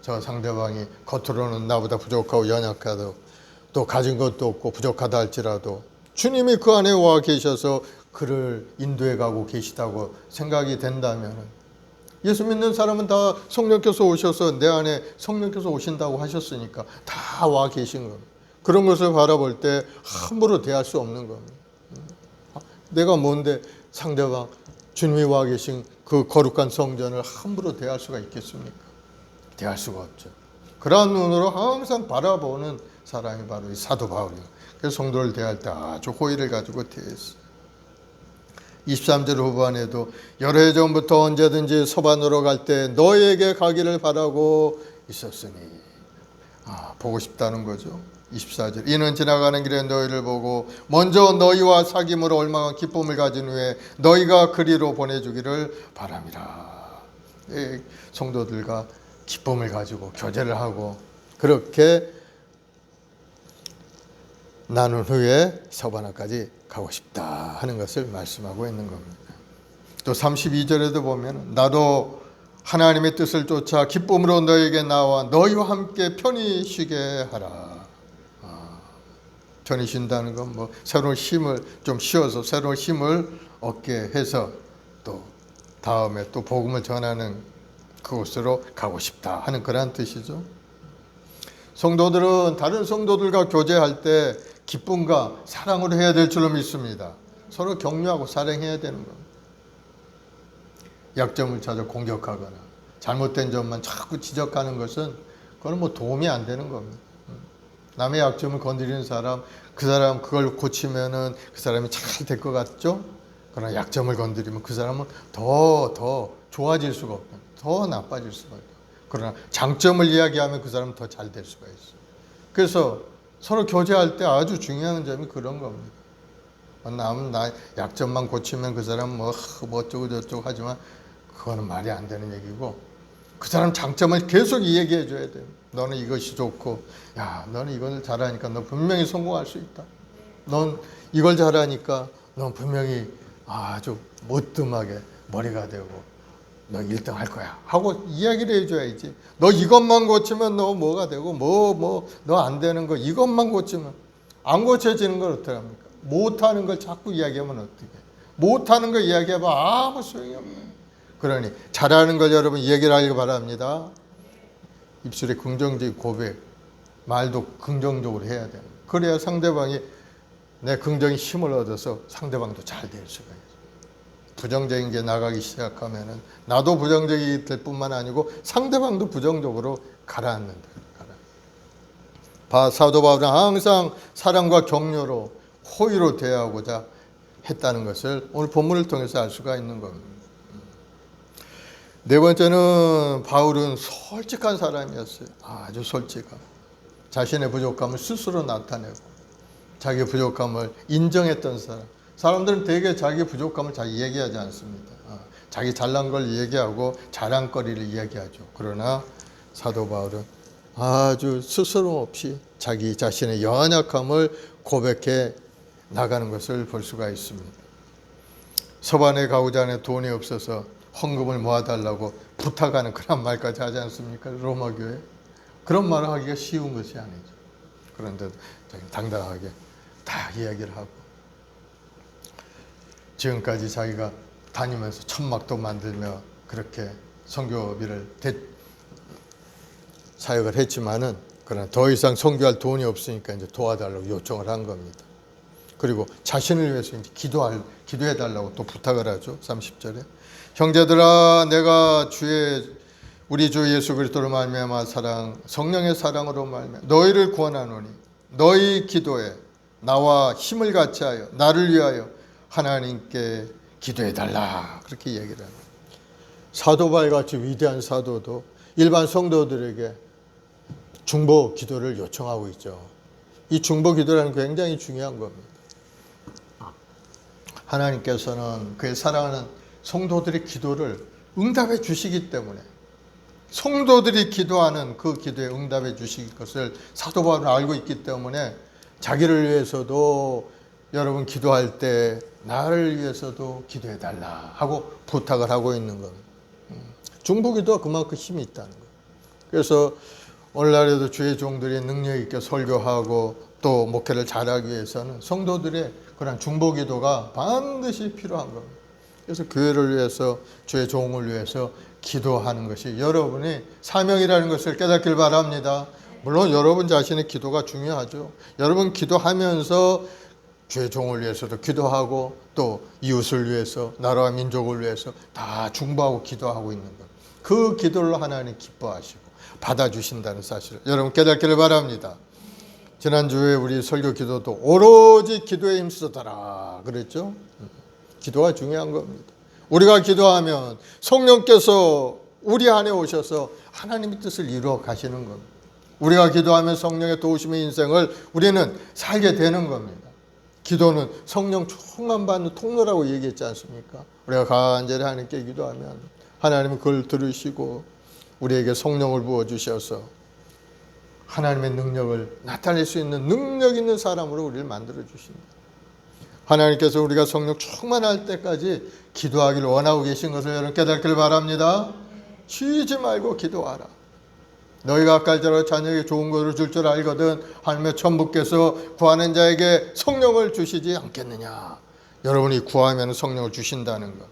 저 상대방이 겉으로는 나보다 부족하고 연약하도 또 가진 것도 없고 부족하다 할지라도 주님이 그 안에 와 계셔서 그를 인도해 가고 계시다고 생각이 된다면 예수 믿는 사람은 다 성령께서 오셔서 내 안에 성령께서 오신다고 하셨으니까 다 와 계신 겁니다. 그런 것을 바라볼 때 함부로 대할 수 없는 겁니다. 내가 뭔데 상대방 주님이 와 계신 그 거룩한 성전을 함부로 대할 수가 있겠습니까? 대할 수가 없죠. 그러한 눈으로 항상 바라보는 사람이 바로 이 사도 바울이에요. 그래서 성도를 대할 때 아주 호의를 가지고 대했어요. 23절 후반에도 여러 해 전부터 언제든지 서반으로 갈 때 너에게 가기를 바라고 있었으니 보고 싶다는 거죠. 24절 이는 지나가는 길에 너희를 보고 먼저 너희와 사귐으로 얼마나 기쁨을 가진 후에 너희가 그리로 보내주기를 바람이라. 성도들과 기쁨을 가지고 교제를 하고 그렇게 나눈 후에 서바나까지 가고 싶다 하는 것을 말씀하고 있는 겁니다. 또 32절에도 보면 나도 하나님의 뜻을 쫓아 기쁨으로 너에게 나와 너희와 함께 편히 쉬게 하라. 편히 쉰다는 건 뭐 새로운 힘을 좀 쉬어서 새로운 힘을 얻게 해서 또 다음에 또 복음을 전하는 그곳으로 가고 싶다 하는 그런 뜻이죠. 성도들은 다른 성도들과 교제할 때 기쁨과 사랑으로 해야 될 줄로 믿습니다. 서로 격려하고 사랑해야 되는 겁니다. 약점을 찾아 공격하거나 잘못된 점만 자꾸 지적하는 것은 그건 뭐 도움이 안 되는 겁니다. 남의 약점을 건드리는 사람, 그 사람 그걸 고치면은 그 사람이 잘 될 것 같죠? 그러나 약점을 건드리면 그 사람은 더 좋아질 수가 없다. 더 나빠질 수가 있고, 그러나 장점을 이야기하면 그 사람은 더 잘 될 수가 있어요. 그래서 서로 교제할 때 아주 중요한 점이 그런 겁니다. 남은 나 약점만 고치면 그 사람 뭐 어쩌고 저쩌고 하지만 그거는 말이 안 되는 얘기고, 그 사람 장점을 계속 이야기해 줘야 돼요. 너는 이것이 좋고, 야, 너는 이걸 잘하니까 너 분명히 성공할 수 있다. 넌 이걸 잘하니까 넌 분명히 아주 못뜸하게 머리가 되고 너 1등 할 거야 하고 이야기를 해줘야지. 너 이것만 고치면 너 뭐가 되고 너 안 되는 거 이것만 고치면, 안 고쳐지는 걸 어떻게 합니까? 못하는 걸 자꾸 이야기하면 어떻게? 못하는 걸 이야기해봐 아무 소용이 없네. 그러니 잘하는 걸 여러분 얘기를 하길 바랍니다. 입술에 긍정적인 고백, 말도 긍정적으로 해야 돼요. 그래야 상대방이 내 긍정의 힘을 얻어서 상대방도 잘 될 수가 있어요. 부정적인 게 나가기 시작하면은 나도 부정적이 될 뿐만 아니고 상대방도 부정적으로 가라앉는다. 사도 바울은 항상 사랑과 격려로 호의로 대하고자 했다는 것을 오늘 본문을 통해서 알 수가 있는 겁니다. 네 번째는 바울은 솔직한 사람이었어요. 아주 솔직한. 자신의 부족함을 스스로 나타내고 자기 부족함을 인정했던 사람. 사람들은 대개 자기 부족함을 잘 얘기하지 않습니다. 자기 잘난 걸 얘기하고 자랑거리를 이야기하죠. 그러나 사도 바울은 아주 스스럼 없이 자기 자신의 연약함을 고백해 나가는 것을 볼 수가 있습니다. 서반에 가고자 하는 돈이 없어서 헌금을 모아달라고 부탁하는 그런 말까지 하지 않습니까? 로마 교회. 그런 말을 하기가 쉬운 것이 아니죠. 그런데 당당하게 다 이야기를 하고, 지금까지 자기가 다니면서 천막도 만들며 그렇게 선교비를 사역을 했지만은, 그러나 더 이상 선교할 돈이 없으니까 이제 도와달라고 요청을 한 겁니다. 그리고 자신을 위해서 이제 기도해달라고 또 부탁을 하죠. 30절에. 형제들아, 내가 우리 주 예수 그리스도로 말미암아 성령의 사랑으로 말미암아 너희를 구원하노니 너희 기도에 나와 힘을 같이 하여 나를 위하여 하나님께 기도해달라. 그렇게 얘기를 합니다. 사도 바울같이 위대한 사도도 일반 성도들에게 중보 기도를 요청하고 있죠. 이 중보 기도라는 게 굉장히 중요한 겁니다. 하나님께서는 그의 사랑하는 성도들의 기도를 응답해 주시기 때문에, 성도들이 기도하는 그 기도에 응답해 주실 것을 사도 바울은 알고 있기 때문에 자기를 위해서도 여러분 기도할 때 나를 위해서도 기도해 달라 하고 부탁을 하고 있는 겁니다. 중보 기도가 그만큼 힘이 있다는 거예요. 그래서 오늘날에도 주의 종들이 능력 있게 설교하고 또 목회를 잘하기 위해서는 성도들의 그런 중보 기도가 반드시 필요한 겁니다. 그래서 교회를 위해서, 주의 종을 위해서 기도하는 것이 여러분의 사명이라는 것을 깨닫길 바랍니다. 물론 여러분 자신의 기도가 중요하죠. 여러분 기도하면서 주의 종을 위해서도 기도하고 또 이웃을 위해서, 나라와 민족을 위해서 다 중보하고 기도하고 있는 것. 그 기도를 하나님 기뻐하시고 받아주신다는 사실을 여러분 깨닫기를 바랍니다. 지난주에 우리 설교 기도도 오로지 기도에 힘쓰더라 그랬죠. 기도가 중요한 겁니다. 우리가 기도하면 성령께서 우리 안에 오셔서 하나님의 뜻을 이루어 가시는 겁니다. 우리가 기도하면 성령의 도우심의 인생을 우리는 살게 되는 겁니다. 기도는 성령 충만 받는 통로라고 얘기했지 않습니까? 우리가 간절히 하나님께 기도하면 하나님은 그걸 들으시고 우리에게 성령을 부어주셔서 하나님의 능력을 나타낼 수 있는 능력 있는 사람으로 우리를 만들어 주십니다. 하나님께서 우리가 성령 충만할 때까지 기도하기를 원하고 계신 것을 여러분 깨닫기를 바랍니다. 쉬지 말고 기도하라. 너희가 갈대로 자녀에게 좋은 것을 줄 줄 알거든 하나님의 천부께서 구하는 자에게 성령을 주시지 않겠느냐. 여러분이 구하면 성령을 주신다는 것.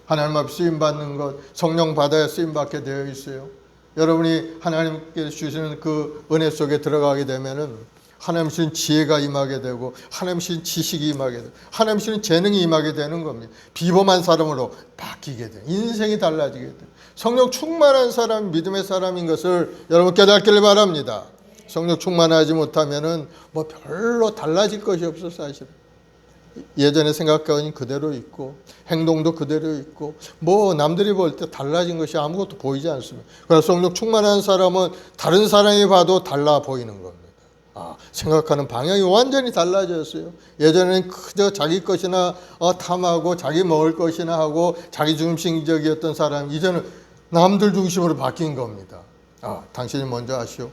하나님 앞에 쓰임받는 것, 성령 받아야 쓰임받게 되어 있어요. 여러분이 하나님께 주시는 그 은혜 속에 들어가게 되면은 하나님 주신 지혜가 임하게 되고 하나님 주신 지식이 임하게 되고 하나님 주신 재능이 임하게 되는 겁니다. 비범한 사람으로 바뀌게 돼요. 인생이 달라지게 돼요. 성령 충만한 사람, 믿음의 사람인 것을 여러분 깨닫기를 바랍니다. 성령 충만하지 못하면은 뭐 별로 달라질 것이 없어 사실은. 예전에 생각하니 그대로 있고 행동도 그대로 있고 뭐 남들이 볼 때 달라진 것이 아무것도 보이지 않습니다. 그래서 성령 충만한 사람은 다른 사람이 봐도 달라 보이는 겁니다. 생각하는 방향이 완전히 달라졌어요. 예전에는 그저 자기 것이나 탐하고 자기 먹을 것이나 하고 자기 중심적이었던 사람이 이제는 남들 중심으로 바뀐 겁니다. 당신이 먼저 하시오.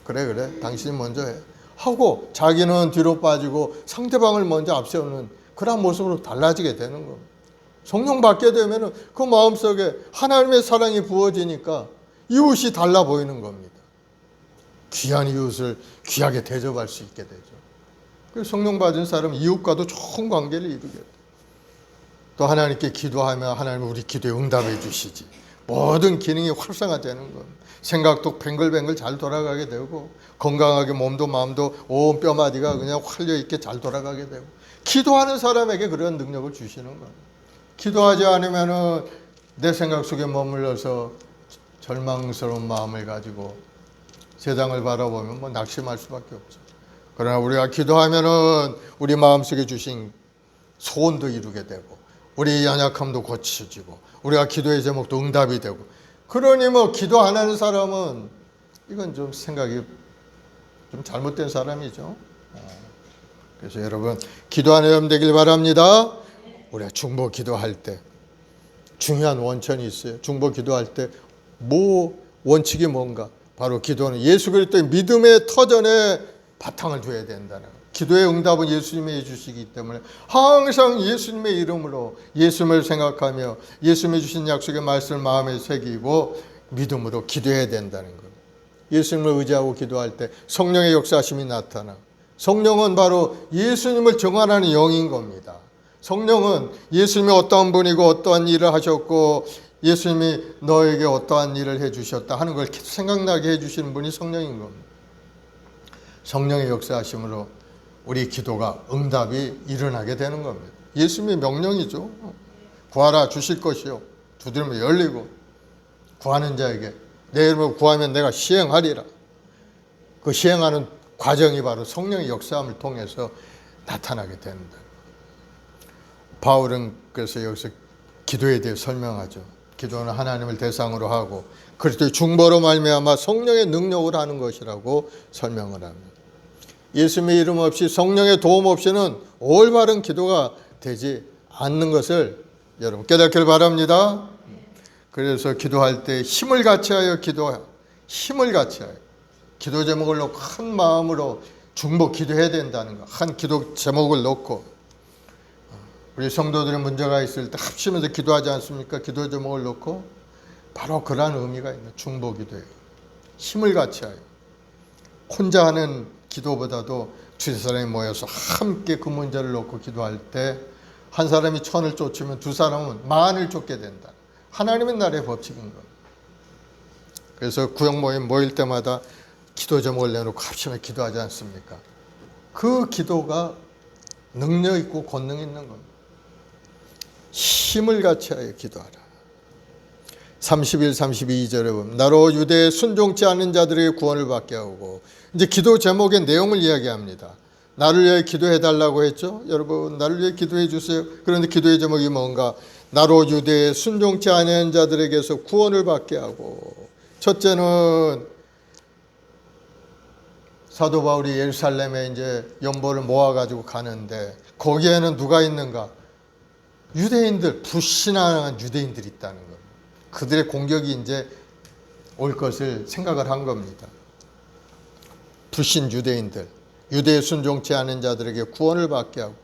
그래 당신이 먼저 해 하고 자기는 뒤로 빠지고 상대방을 먼저 앞세우는 그런 모습으로 달라지게 되는 겁니다. 성령 받게 되면 그 마음속에 하나님의 사랑이 부어지니까 이웃이 달라 보이는 겁니다. 귀한 이웃을 귀하게 대접할 수 있게 되죠. 그래서 성령 받은 사람은 이웃과도 좋은 관계를 이루게 돼요. 또 하나님께 기도하면 하나님은 우리 기도에 응답해 주시지. 모든 기능이 활성화되는 겁니다. 생각도 뱅글뱅글 잘 돌아가게 되고 건강하게 몸도 마음도 온 뼈마디가 그냥 활려있게 잘 돌아가게 되고 기도하는 사람에게 그런 능력을 주시는 겁니다. 기도하지 않으면 내 생각 속에 머물러서 절망스러운 마음을 가지고 세상을 바라보면 뭐 낙심할 수밖에 없죠. 그러나 우리가 기도하면은 우리 마음속에 주신 소원도 이루게 되고 우리 연약함도 고쳐지고 우리가 기도의 제목도 응답이 되고 그러니 뭐 기도 안 하는 사람은 이건 좀 생각이 좀 잘못된 사람이죠. 그래서 여러분 기도하는 여러분 되길 바랍니다. 우리가 중보 기도할 때 중요한 원천이 있어요. 중보 기도할 때 뭐 원칙이 뭔가? 바로 기도는 예수 그리스도의 믿음의 터전에 바탕을 둬야 된다는 거예요. 기도의 응답은 예수님이 해주시기 때문에 항상 예수님의 이름으로 예수님을 생각하며 예수님이 주신 약속의 말씀을 마음에 새기고 믿음으로 기도해야 된다는 거예요. 예수님을 의지하고 기도할 때 성령의 역사하심이 나타나. 성령은 바로 예수님을 정환하는 영인 겁니다. 성령은 예수님이 어떠한 분이고 어떠한 일을 하셨고 예수님이 너에게 어떠한 일을 해주셨다 하는 걸 생각나게 해주시는 분이 성령인 겁니다. 성령의 역사하심으로 우리 기도가 응답이 일어나게 되는 겁니다. 예수님의 명령이죠. 구하라 주실 것이요 두드리면 열리고 구하는 자에게 내 이름으로 구하면 내가 시행하리라. 그 시행하는 과정이 바로 성령의 역사함을 통해서 나타나게 된다. 바울은 그래서 여기서 기도에 대해 설명하죠. 기도는 하나님을 대상으로 하고 그리스도의 중보로 말미암아 성령의 능력을 하는 것이라고 설명을 합니다. 예수님의 이름 없이 성령의 도움 없이는 올바른 기도가 되지 않는 것을 여러분 깨닫기를 바랍니다. 그래서 기도할 때 힘을 같이하여 기도하여 힘을 같이하여 기도 제목을 놓고 한 마음으로 중보 기도해야 된다는 거. 한 기도 제목을 놓고 우리 성도들의 문제가 있을 때 합심해서 기도하지 않습니까? 기도 제목을 놓고 바로 그러한 의미가 있는 중보 기도예요. 힘을 같이하여 혼자 하는 기도보다도 두세 사람이 모여서 함께 그 문제를 놓고 기도할 때 한 사람이 천을 쫓으면 두 사람은 만을 쫓게 된다. 하나님의 나라의 법칙인 겁니다. 그래서 구역 모임 모일 때마다 기도 제목을 내놓고 합심해 기도하지 않습니까? 그 기도가 능력 있고 권능 있는 겁니다. 힘을 같이하여 기도하라. 31, 32절에 보면 나로 유대에 순종치 않는 자들에게 구원을 받게 하고 이제 기도 제목의 내용을 이야기합니다. 나를 위해 기도해달라고 했죠. 여러분 나를 위해 기도해 주세요. 그런데 기도의 제목이 뭔가? 나로 유대에 순종치 않는 자들에게서 구원을 받게 하고 첫째는 사도 바울이 예루살렘에 이제 연보를 모아가지고 가는데 거기에는 누가 있는가? 유대인들, 불신앙한 유대인들이 있다는 겁니다. 그들의 공격이 이제 올 것을 생각을 한 겁니다. 불신 유대인들, 유대에 순종치 않은 자들에게 구원을 받게 하고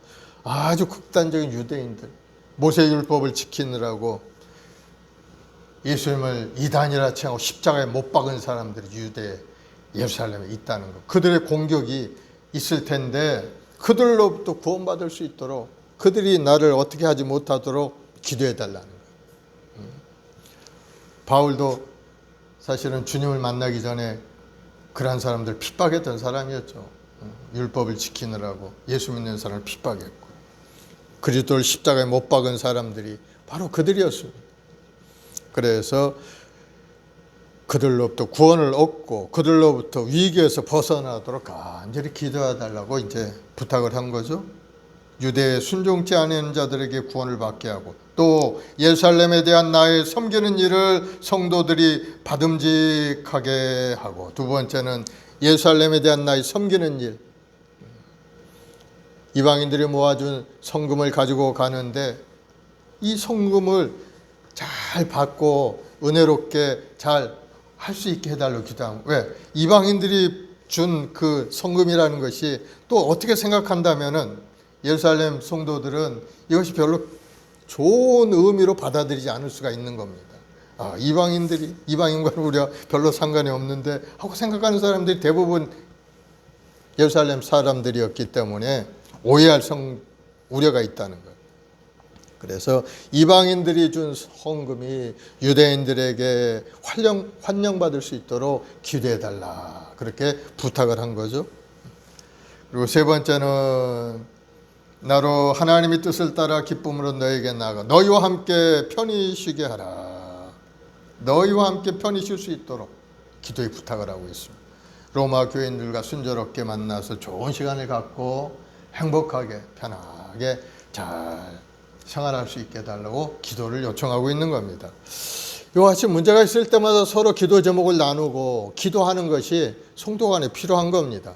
아주 극단적인 유대인들, 모세율법을 지키느라고 예수님을 이단이라 칭하고 십자가에 못 박은 사람들이 유대 예루살렘에 있다는 것. 그들의 공격이 있을 텐데 그들로부터 구원받을 수 있도록 그들이 나를 어떻게 하지 못하도록 기도해달라는 거예요. 바울도 사실은 주님을 만나기 전에 그런 사람들 핍박했던 사람이었죠. 율법을 지키느라고 예수 믿는 사람을 핍박했고 그리스도를 십자가에 못 박은 사람들이 바로 그들이었습니다. 그래서 그들로부터 구원을 얻고 그들로부터 위기에서 벗어나도록 간절히 기도해달라고 이제 부탁을 한 거죠. 유대에 순종치 않은 자들에게 구원을 받게 하고 또 예루살렘에 대한 나의 섬기는 일을 성도들이 받음직하게 하고 두 번째는 예루살렘에 대한 나의 섬기는 일. 이방인들이 모아준 성금을 가지고 가는데 이 성금을 잘 받고 은혜롭게 잘 할 수 있게 해달라고 기도하면 왜? 이방인들이 준 그 성금이라는 것이 또 어떻게 생각한다면은 예루살렘 성도들은 이것이 별로 좋은 의미로 받아들이지 않을 수가 있는 겁니다. 아, 이방인과는 우리가 별로 상관이 없는데 하고 생각하는 사람들이 대부분 예루살렘 사람들이었기 때문에 오해할 우려가 있다는 거예요. 그래서 이방인들이 준 헌금이 유대인들에게 환영받을 수 있도록 기도해달라. 그렇게 부탁을 한 거죠. 그리고 세 번째는 나로 하나님의 뜻을 따라 기쁨으로 너에게 나아가 너희와 함께 편히 쉬게 하라. 너희와 함께 편히 쉴 수 있도록 기도의 부탁을 하고 있습니다. 로마 교인들과 순조롭게 만나서 좋은 시간을 갖고 행복하게 편하게 잘 생활할 수 있게 해달라고 기도를 요청하고 있는 겁니다. 이와 같이 문제가 있을 때마다 서로 기도 제목을 나누고 기도하는 것이 성도 간에 필요한 겁니다.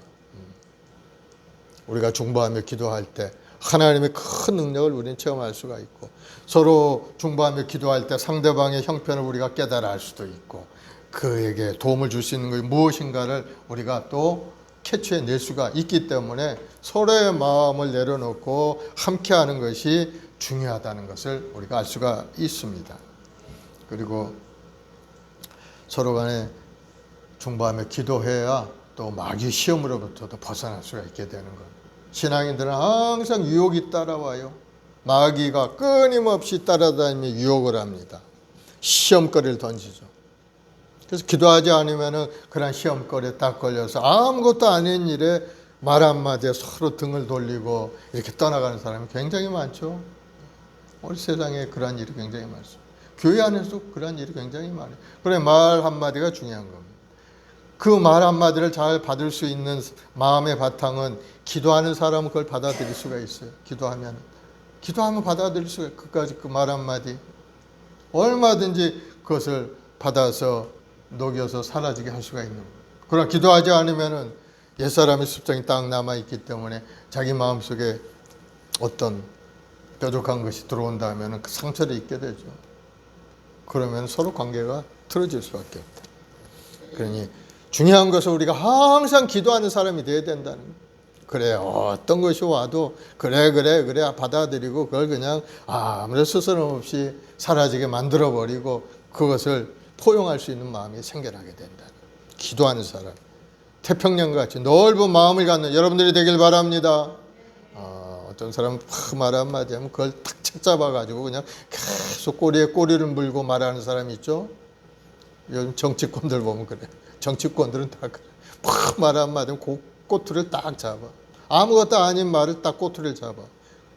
우리가 중보하며 기도할 때 하나님의 큰 능력을 우리는 체험할 수가 있고 서로 중보하며 기도할 때 상대방의 형편을 우리가 깨달아 알 수도 있고 그에게 도움을 줄 수 있는 것이 무엇인가를 우리가 또 캐치해낼 수가 있기 때문에 서로의 마음을 내려놓고 함께하는 것이 중요하다는 것을 우리가 알 수가 있습니다. 그리고 서로 간에 중보하며 기도해야 또 마귀 시험으로부터도 벗어날 수가 있게 되는 겁니다. 신앙인들은 항상 유혹이 따라와요. 마귀가 끊임없이 따라다니며 유혹을 합니다. 시험거리를 던지죠. 그래서 기도하지 않으면 그런 시험거리에 딱 걸려서 아무것도 아닌 일에 말 한마디에 서로 등을 돌리고 이렇게 떠나가는 사람이 굉장히 많죠. 우리 세상에 그런 일이 굉장히 많습니다. 교회 안에서도 그런 일이 굉장히 많아요. 그래 말 한마디가 중요한 겁니다. 그 말 한마디를 잘 받을 수 있는 마음의 바탕은 기도하는 사람은 그걸 받아들일 수가 있어요. 기도하면 받아들일 수가 있어요. 그까지 그 말 한마디 얼마든지 그것을 받아서 녹여서 사라지게 할 수가 있는 거예요. 그러나 기도하지 않으면 옛사람의 습성이 딱 남아있기 때문에 자기 마음속에 어떤 뾰족한 것이 들어온다면 그 상처를 입게 되죠. 그러면 서로 관계가 틀어질 수밖에 없다. 그러니 중요한 것은 우리가 항상 기도하는 사람이 되어야 된다는 거예요. 그래 어떤 것이 와도 그래 받아들이고 그걸 그냥 아무런 스스럼 없이 사라지게 만들어버리고 그것을 포용할 수 있는 마음이 생겨나게 된다. 기도하는 사람 태평양같이 넓은 마음을 갖는 여러분들이 되길 바랍니다. 어떤 사람은 말 한마디 하면 그걸 탁 채잡아가지고 그냥 계속 꼬리에 꼬리를 물고 말하는 사람이 있죠. 요즘 정치권들 보면 그래. 정치권들은 다 그래. 말 한마디 하면 꼬투리를 딱 잡아. 아무것도 아닌 말을 딱 꼬투리를 잡아.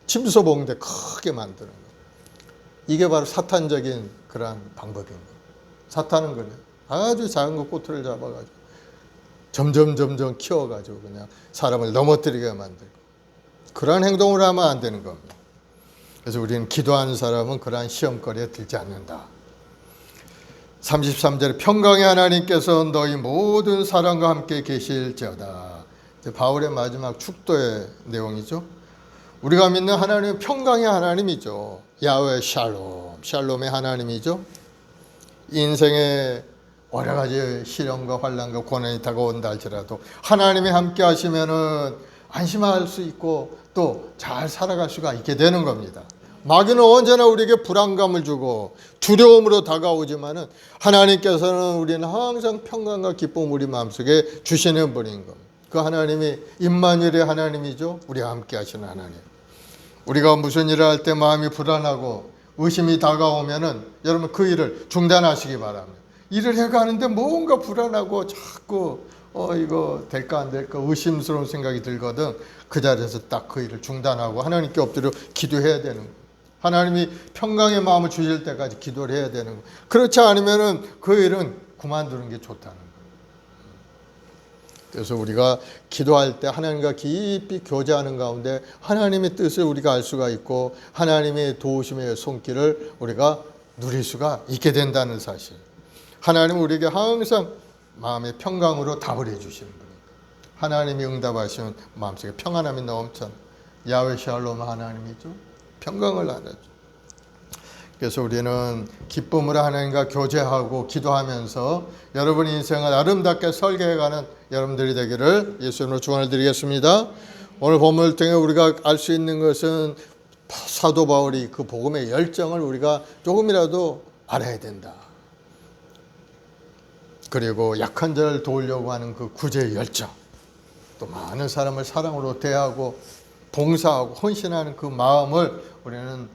침소봉대 크게 만드는 거. 이게 바로 사탄적인 그런 방법인 거. 사탄은 그래. 아주 작은 거 꼬투리를 잡아가지고 점점 키워가지고 그냥 사람을 넘어뜨리게 만들고 그러한 행동을 하면 안 되는 겁니다. 그래서 우리는 기도하는 사람은 그러한 시험거리에 들지 않는다. 33절에 평강의 하나님께서 너희 모든 사람과 함께 계실지어다. 바울의 마지막 축도의 내용이죠. 우리가 믿는 하나님은 평강의 하나님이죠. 야훼 샬롬의 하나님이죠. 인생에 여러 가지 시련과 환난과 고난이 다가온다 할지라도 하나님이 함께 하시면은 안심할 수 있고 또 잘 살아갈 수가 있게 되는 겁니다. 마귀는 언제나 우리에게 불안감을 주고 두려움으로 다가오지만은 하나님께서는 우리는 항상 평강과 기쁨 우리 마음속에 주시는 분인 겁니다. 그 하나님이 임마누엘의 하나님이죠. 우리와 함께 하시는 하나님. 우리가 무슨 일을 할 때 마음이 불안하고 의심이 다가오면은 여러분 그 일을 중단하시기 바랍니다. 일을 해가는데 뭔가 불안하고 자꾸 이거 될까 안 될까 의심스러운 생각이 들거든. 그 자리에서 딱 그 일을 중단하고 하나님께 엎드려 기도해야 되는 거예요. 하나님이 평강의 마음을 주실 때까지 기도를 해야 되는 거예요. 그렇지 않으면은 그 일은 그만두는 게 좋다는 거예요. 그래서 우리가 기도할 때 하나님과 깊이 교제하는 가운데 하나님의 뜻을 우리가 알 수가 있고 하나님의 도우심의 손길을 우리가 누릴 수가 있게 된다는 사실. 하나님은 우리에게 항상 마음의 평강으로 답을 해주시는 분입니다. 하나님이 응답하시면 마음속에 평안함이 넘쳐. 야훼 샬롬 하나님이죠. 평강을 알아줘. 그래서 우리는 기쁨으로 하나님과 교제하고 기도하면서 여러분의 인생을 아름답게 설계해가는 여러분들이 되기를 예수님으로 축원을 드리겠습니다. 오늘 본문을 통해 우리가 알 수 있는 것은 사도 바울이 그 복음의 열정을 우리가 조금이라도 알아야 된다. 그리고 약한 자를 도우려고 하는 그 구제의 열정, 또 많은 사람을 사랑으로 대하고 봉사하고 헌신하는 그 마음을 우리는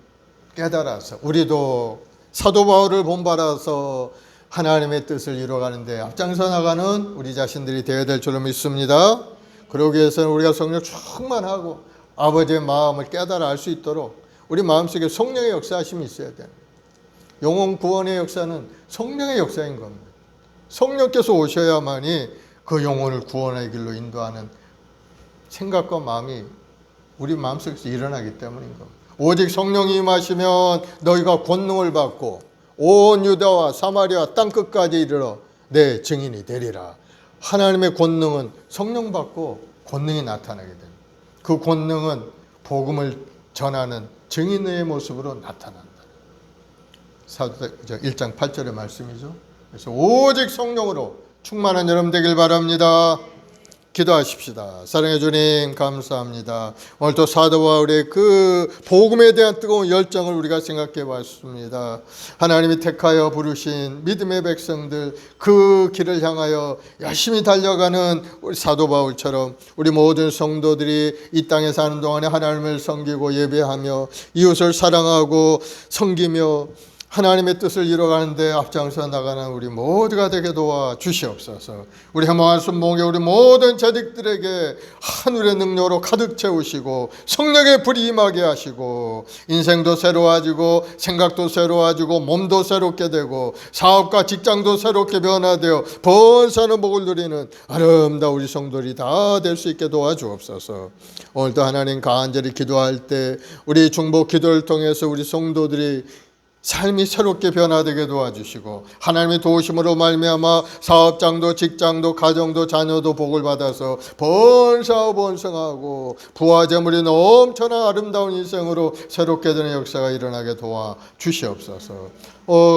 깨달아서 우리도 사도 바울을 본받아서 하나님의 뜻을 이루어가는데 앞장서 나가는 우리 자신들이 되어야 될 줄로 믿습니다. 그러기 위해서는 우리가 성령 충만하고 아버지의 마음을 깨달아 알 수 있도록 우리 마음속에 성령의 역사하심이 있어야 돼요. 영혼 구원의 역사는 성령의 역사인 겁니다. 성령께서 오셔야만이 그 영혼을 구원의 길로 인도하는 생각과 마음이 우리 마음속에서 일어나기 때문인 겁니다. 오직 성령이 임하시면 너희가 권능을 받고 온 유다와 사마리아 땅끝까지 이르러 내 증인이 되리라. 하나님의 권능은 성령 받고 권능이 나타나게 됩니다. 그 권능은 복음을 전하는 증인의 모습으로 나타난다. 사도행전 1장 8절의 말씀이죠. 그래서 오직 성령으로 충만한 여러분 되길 바랍니다. 기도하십시다. 사랑해 주님 감사합니다. 오늘 또 사도 바울의 그 복음에 대한 뜨거운 열정을 우리가 생각해 봤습니다. 하나님이 택하여 부르신 믿음의 백성들 그 길을 향하여 열심히 달려가는 우리 사도 바울처럼 우리 모든 성도들이 이 땅에 사는 동안에 하나님을 섬기고 예배하며 이웃을 사랑하고 섬기며 하나님의 뜻을 이뤄가는데 앞장서 나가는 우리 모두가 되게 도와 주시옵소서. 우리 해몽한 순봉에 우리 모든 자식들에게 하늘의 능력으로 가득 채우시고 성령의 불이 임하게 하시고 인생도 새로워지고 생각도 새로워지고 몸도 새롭게 되고 사업과 직장도 새롭게 변화되어 번사는 복을 누리는 아름다운 우리 성도들이 다 될 수 있게 도와주옵소서. 오늘도 하나님 간절히 기도할 때 우리 중보 기도를 통해서 우리 성도들이 삶이 새롭게 변화되게 도와주시고 하나님의 도우심으로 말미암아 사업장도 직장도 가정도 자녀도 복을 받아서 번사하고 번성하고 부와 재물이 넘쳐난 아름다운 인생으로 새롭게 되는 역사가 일어나게 도와주시옵소서.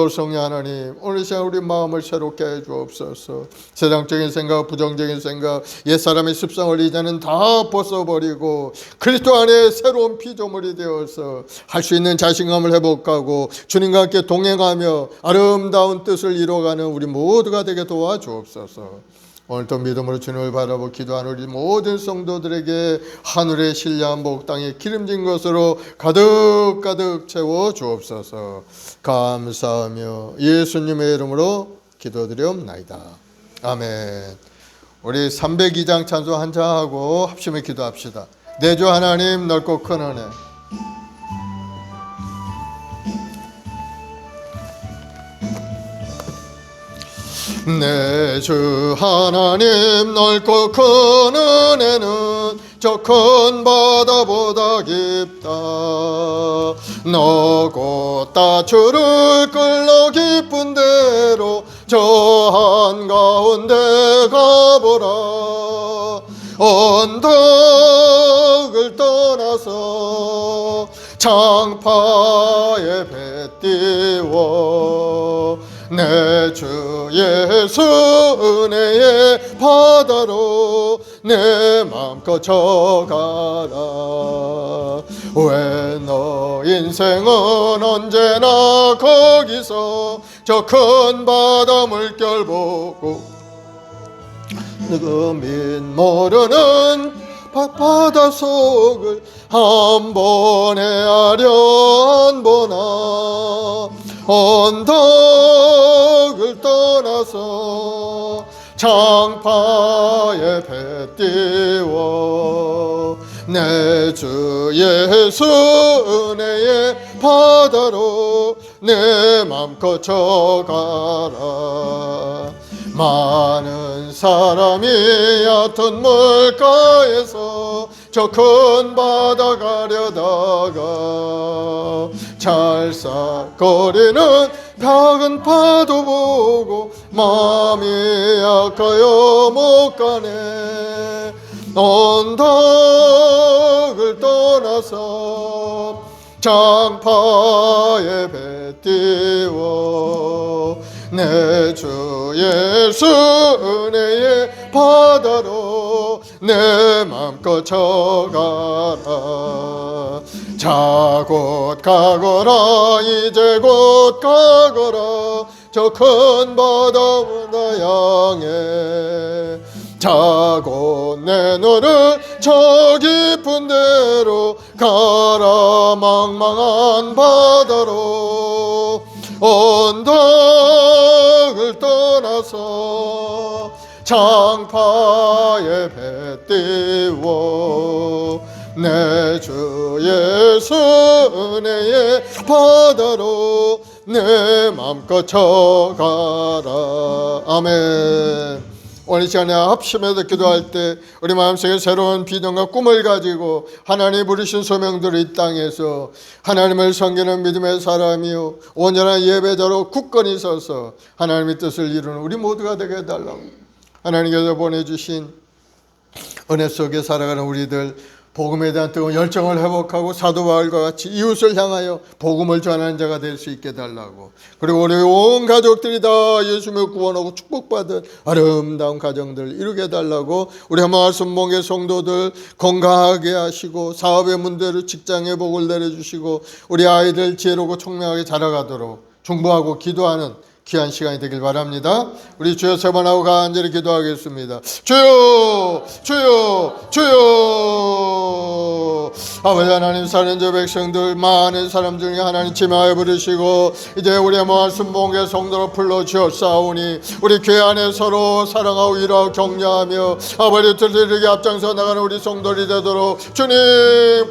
성령 하나님, 오늘 시간 우리 마음을 새롭게 해 주옵소서. 세상적인 생각, 부정적인 생각, 옛사람의 습성을 이제는 다 벗어버리고 그리스도 안에 새로운 피조물이 되어서 할 수 있는 자신감을 회복하고 주님과 함께 동행하며 아름다운 뜻을 이루어가는 우리 모두가 되게 도와주옵소서. 오늘도 믿음으로 주님을 바라보고 기도하는 우리 모든 성도들에게 하늘의 신령한 복 땅에 기름진 것으로 가득가득 채워 주옵소서. 감사하며 예수님의 이름으로 기도드리옵나이다. 아멘. 우리 302장 찬송 한 장하고 합심해 기도합시다. 내 주 하나님 넓고 큰 은혜 내 주 하나님 넓고 큰 은혜는 저 큰 바다보다 깊다. 너고 따주를 끌러 깊은 대로 저 한가운데 가보라. 언덕을 떠나서 창파에 배 띄워 내 주 예수 은혜의 바다로 내 맘껏 져가라. 왜 너 인생은 언제나 거기서 저 큰 바다 물결 보고 느긋 모르는 바다 속을 한 번에 아련 보나. 언덕을 떠나서 창파에 배 띄워 내 주 예수 은혜의 바다로 내 맘껏 져가라. 많은 사람이 얕은 물가에서 저 큰 바다 가려다가 찰싹거리는 작은 파도 보고 마음이 아까여 못 가네. 언덕을 떠나서 장파에 배 띄워 내 주 예수 은혜의 바다로 내 맘껏 쳐가라. 자 곧 가거라 이제 곧 가거라 저 큰 바다 향해. 자 곧 내 너를 저 깊은 데로 가라 망망한 바다로. 언덕을 떠나서 장파에 배 띄워 내 주 예수 은혜의 바다로 내 맘껏 쳐가라. 아멘. 오늘 이 시간에 합심해서 기도할 때 우리 마음속에 새로운 비전과 꿈을 가지고 하나님이 부르신 소명들을 이 땅에서 하나님을 섬기는 믿음의 사람이요 온전한 예배자로 굳건히 서서 하나님의 뜻을 이루는 우리 모두가 되게 해달라고 하나님께서 보내주신 은혜 속에 살아가는 우리들 복음에 대한 뜨거운 열정을 회복하고 사도 바울과 같이 이웃을 향하여 복음을 전하는 자가 될 수 있게 달라고. 그리고 우리 온 가족들이 다 예수님을 구원하고 축복받은 아름다운 가정들 이루게 해달라고. 우리 한마을 순복의 성도들 건강하게 하시고 사업의 문제로 직장의 복을 내려주시고 우리 아이들 지혜롭고 총명하게 자라가도록 중보하고 기도하는 귀한 시간이 되길 바랍니다. 우리 주여 세 번 하고 간절히 기도하겠습니다. 주여 주여 주여. 아버지 하나님, 사는 저 백성들 많은 사람 중에 하나님 지명하여 부르시고 이제 우리의 마을 순복의 성도로 불러주었사오니 우리 교회 안에 서로 사랑하고 위로하고 격려하며 아버지 뜻을 이루게 앞장서 나가는 우리 성도들이 되도록 주님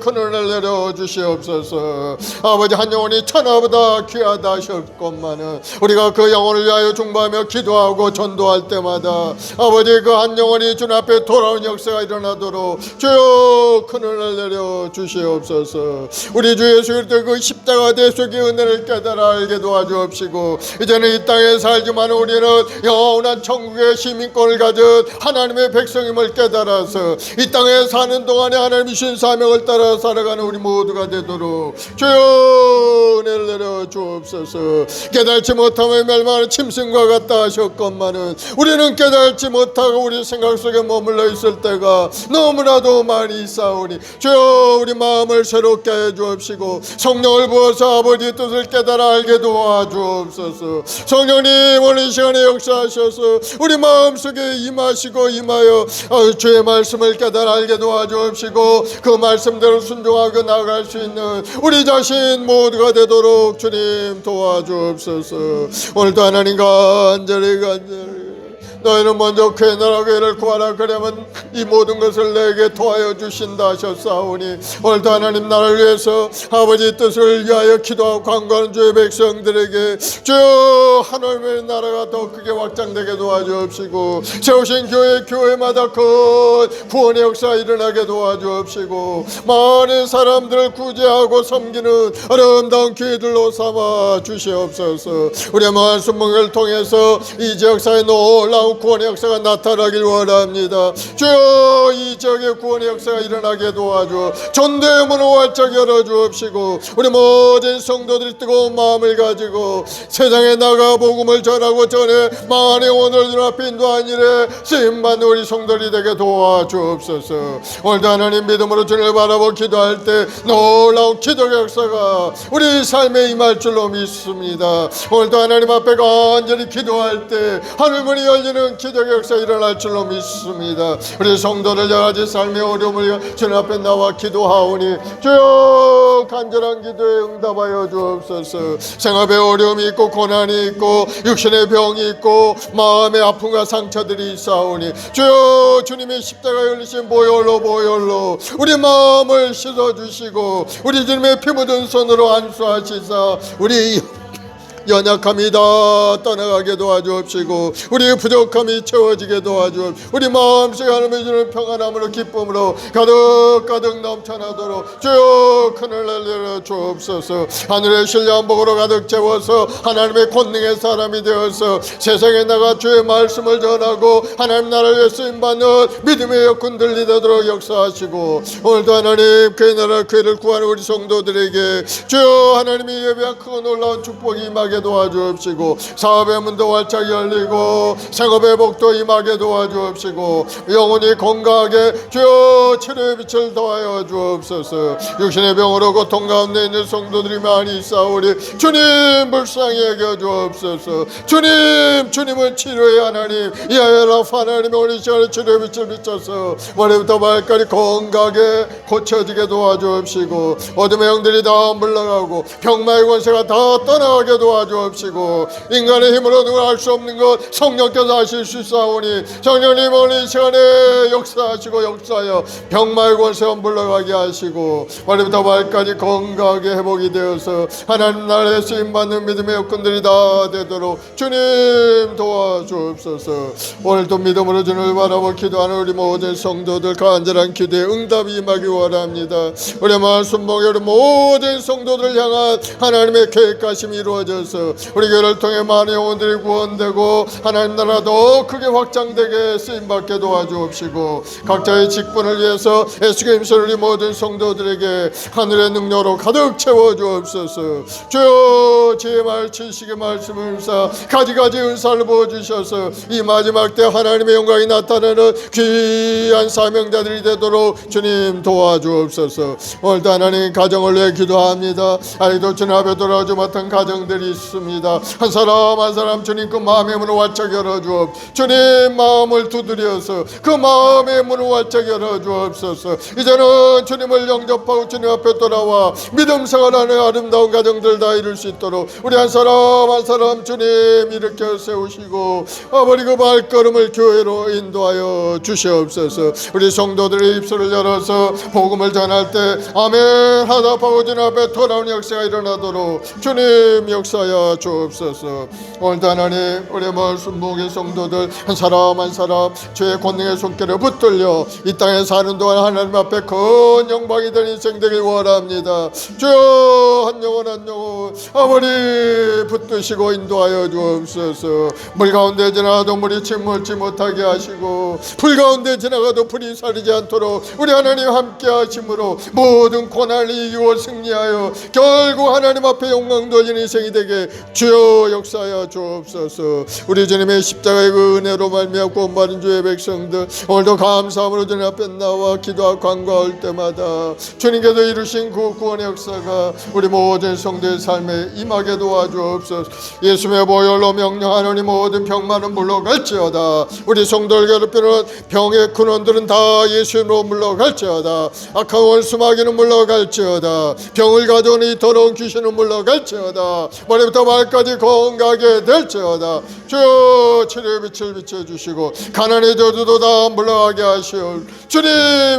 큰 은혜를 내려주시옵소서. 아버지 한 영혼이 천하보다 귀하다 하셨건만은 우리가 그 영혼을 위하여 중보하며 기도하고 전도할 때마다 아버지 그 한 영혼이 주님 앞에 돌아온 역사가 일어나도록 주여 큰 은혜를 내려주시옵소서. 우리 주 예수 그리스도의 그 십자가 대속의 은혜를 깨달아 알게 도와주옵시고 이제는 이 땅에 살지만 우리는 영원한 천국의 시민권을 가진 하나님의 백성임을 깨달아서 이 땅에 사는 동안에 하나님이 주신 사명을 따라 살아가는 우리 모두가 되도록 주여 은혜를 내려주옵소서. 깨달지 못하면 멸망하는 짐승과 같다 하셨건만은 우리는 깨달지 못하고 우리 생각 속에 머물러 있을 때가 너무나도 많이 있사오니 주여 우리 마음을 새롭게 해 주옵시고 성령을 부어서 아버지의 뜻을 깨달아 알게 도와주옵소서. 성령님 오늘 이 시간에 역사하셔서 우리 마음속에 임하시고 임하여 주의 말씀을 깨달아 알게 도와주옵시고 그 말씀대로 순종하고 나아갈 수 있는 우리 자신 모두가 되도록 주님 도와주옵소서. 오늘도 하나님 간절히 너희는 먼저 그의 나라 교회를 구하라 그러면 이 모든 것을 내게 도와여 주신다 하셨사오니 오늘도 하나님 나라를 위해서 아버지 뜻을 위하여 기도하고 간구하는 주의 백성들에게 주여 하나님의 나라가 더 크게 확장되게 도와주옵시고 세우신 교회마다 큰 구원의 역사가 일어나게 도와주옵시고 많은 사람들을 구제하고 섬기는 아름다운 교회들로 삼아 주시옵소서. 우리의 마을 순복을 통해서 이 지역사회에 놀라운 구원의 역사가 나타나길 원합니다. 주여 이 지역의 구원의 역사가 일어나게 도와주어 전도의 문을 활짝 열어주옵시고 우리 모든 성도들이 뜨거운 마음을 가지고 세상에 나가 복음을 전하고 전해 많은 오늘 눈앞에 인도한 일에 쓰임받는 우리 성도들이 되게 도와주옵소서. 오늘도 하나님 믿음으로 주님을 바라보고 기도할 때 놀라운 기도의 역사가 우리 삶에 임할 줄로 믿습니다. 오늘도 하나님 앞에 간절히 기도할 때 하늘문이 열리는 기적의 역사 일어날 줄로 믿습니다. 우리 성도들 여러 가지 삶의 어려움을 주님 앞에 나와 기도하오니 주여 간절한 기도에 응답하여 주옵소서. 생업에 어려움이 있고 고난이 있고 육신의 병이 있고 마음의 아픔과 상처들이 있사오니 주여 주님의 십자가 열리신 보혈로 우리 마음을 씻어주시고 우리 주님의 피 묻은 손으로 안수하시사 우리 연약함이 다 떠나가게 도와주옵시고 우리의 부족함이 채워지게 도와주옵시고 우리 마음속에 하나님의 주는 평안함으로 기쁨으로 가득 넘쳐나도록 주여 큰을 날려 주옵소서. 하늘의 신령한 복으로 가득 채워서 하나님의 권능의 사람이 되어서 세상에 나가 주의 말씀을 전하고 하나님 나라를 위해 쓰임받는 믿음의 역군들이 되도록 역사하시고 오늘도 하나님 그의 나라 그를 구하는 우리 성도들에게 주여 하나님이 예배한 크고 놀라운 축복이 임하게 도와주옵시고 사업의 문도 활짝 열리고 생업의 복도 임하게 도와주옵시고 영혼이 건강하게 주여 치료의 빛을 더하여 주옵소서. 육신의 병으로 고통 가운데 있는 성도들이 많이 있사오니 주님 불쌍히 여겨 주옵소서. 주님은 치료의 하나님 이하여라파 하나님 오늘 시간에 치료의 빛을 비춰서 머리부터 발까지 건강하게 고쳐지게 도와주옵시고 어둠의 영들이 다 물러가고 병마의 권세가 다 떠나가게 도와주옵시고 인간의 힘으로 누가 할 수 없는 것 성령께서 하실 수 있사오니 성령님 오늘 이 시간에 역사하여 병마의 권세가 물러가게 하시고 머리부터 발까지 건강하게 회복이 되어서 하나님 나라에 쓰임받는 믿음의 여건들이 다 되도록 주님 도와주옵소서. 오늘도 믿음으로 주님을 바라보 기도하는 우리 모든 성도들 간절한 기도에 응답이 임하기 원합니다. 우리 마음 순복의 우리 모든 성도들을 향한 하나님의 계획하심이 이루어져서 우리 교회를 통해 많은 영혼들이 구원되고 하나님 나라 더 크게 확장되게 쓰임받게 도와주옵시고 각자의 직분을 위해서 애쓰게 힘쓰는 우리 모든 성도들에게 하늘의 능력으로 가득 채워주옵소서. 주여 지혜 말 지식의 말씀을 사 가지가지 은사를 부어주셔서 이 마지막 때 하나님의 영광이 나타나는 귀한 사명자들이 되도록 주님 도와주옵소서. 오늘도 하나님 가정을 위해 기도합니다. 아이도 주님 앞에 돌아오지 못한 가정들이 있습니다. 한 사람 한 사람 주님 그 마음의 문을 활짝 열어주옵. 주님 마음을 두드려서 그 마음의 문을 활짝 열어주옵소서. 이제는 주님을 영접하고 주님 앞에 돌아와 믿음 생활하는 아름다운 가정들 다 이룰 수 있도록 우리 한 사람 한 사람 주님 일으켜 세우시고 아버지 그 발걸음을 교회로 인도하여 주시옵소서. 우리 성도들의 입술을 열어서 복음을 전할 때 아멘 하답하고 주님 앞에 돌아오는 역사가 일어나도록 주님 역사하여 주옵소서. 오늘도 하나님 우리 마을 순복의 성도들 한 사람 한 사람 주의 권능의 손길에 붙들려 이 땅에 사는 동안 하나님 앞에 큰 영광이 된 인생 되길 원합니다. 주여 한 영혼 한 영혼 아버지 붙드시고 인도하여 주옵소서. 물 가운데 지나가도 물이 침몰치 못하게 하시고 불 가운데 지나가도 불이 사리지 않도록 우리 하나님 함께 하심으로 모든 고난을 이기고 승리하여 결국 하나님 앞에 영광 돌리는 인생이 되게 주여 역사하여 주옵소서. 우리 주님의 십자가의 그 은혜로 말미암아 구원받은 주의 백성들 오늘도 감사함으로 주님 앞에 나와 기도하고 간구할 때마다 주님께서 이루신 그 구원의 역사가 우리 모든 성도의 삶에 임하게 도와주옵소서. 예수의 보혈로 명령하노니 모든 병만은 물러갈지어다. 우리 성도를 괴롭히는 병의 근원들은 다 예수님으로 물러갈지어다. 악한 원수 마귀는 물러갈지어다. 병을 가져오는 이 더러운 귀신은 물러갈지어다. 머리부터 발까지 건강하게 될지어다. 주여 치료의 빛을 비춰주시고 가난의 저주도 다 물러가게 하시오. 주님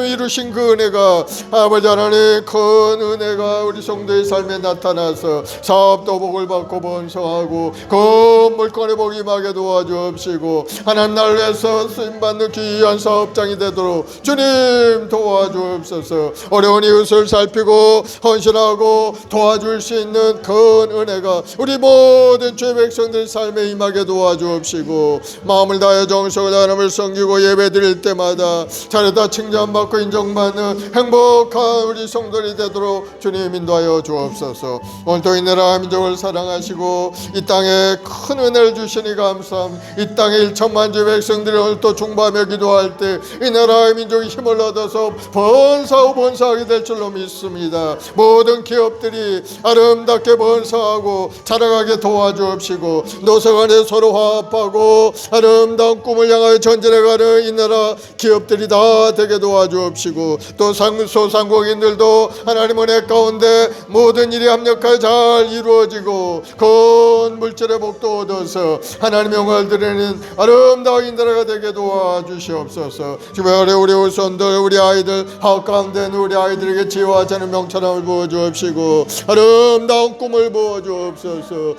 이루신 그 은혜가 아버지 하나님 큰 은혜가 우리 성도의 삶에 나타나서 사업도 복을 받고 번성하고 그 물건의 복이 임하게 도와주옵시고 하나님 나라를 위해서 쓰임받는 귀한 사업장이 되도록 주님 도와주옵소서. 어려운 이웃을 살피고 헌신하고 도와줄 수 있는 큰 은혜가 우리 모든 주의 백성들 삶에 임하게 도와주옵시고 마음을 다하여 정성을 다하여 하나님을 섬기고 예배 드릴 때마다 잘했다 칭찬받고 인정받는 행복한 우리 성도들이 되도록 주님 인도하여 주옵소서. 오늘도 이 나라 민족을 사랑하시고 이 땅에 큰 은혜를 주시니 감사합니다. 이 땅에 1천만 주의 백성들이 오늘 또 중보하며 기도할 때 이 나라의 민족이 힘을 얻어서 번사하게 될 줄로 믿습니다. 모든 기업들이 아름답게 번성하고 자라가게 도와주옵시고 노사간에 서로 화합하고 아름다운 꿈을 향하여 전진해가는 이 나라 기업들이 다 되게 도와주옵시고 또 소상공인들도 하나님 은혜 가운데 모든 일이 합력하여 잘 이루어지고 큰 물질의 복도 얻어서 하나님 영광을 드리는 아름다운 이 나라가 되게 도와주시옵소서. 주변에 우리 후손들 우리 아이들 사업 가운데 있는 우리 아이들에게 지혜와 자는 명철함을 부어주옵시고 아름다운 꿈을 부어주옵소서.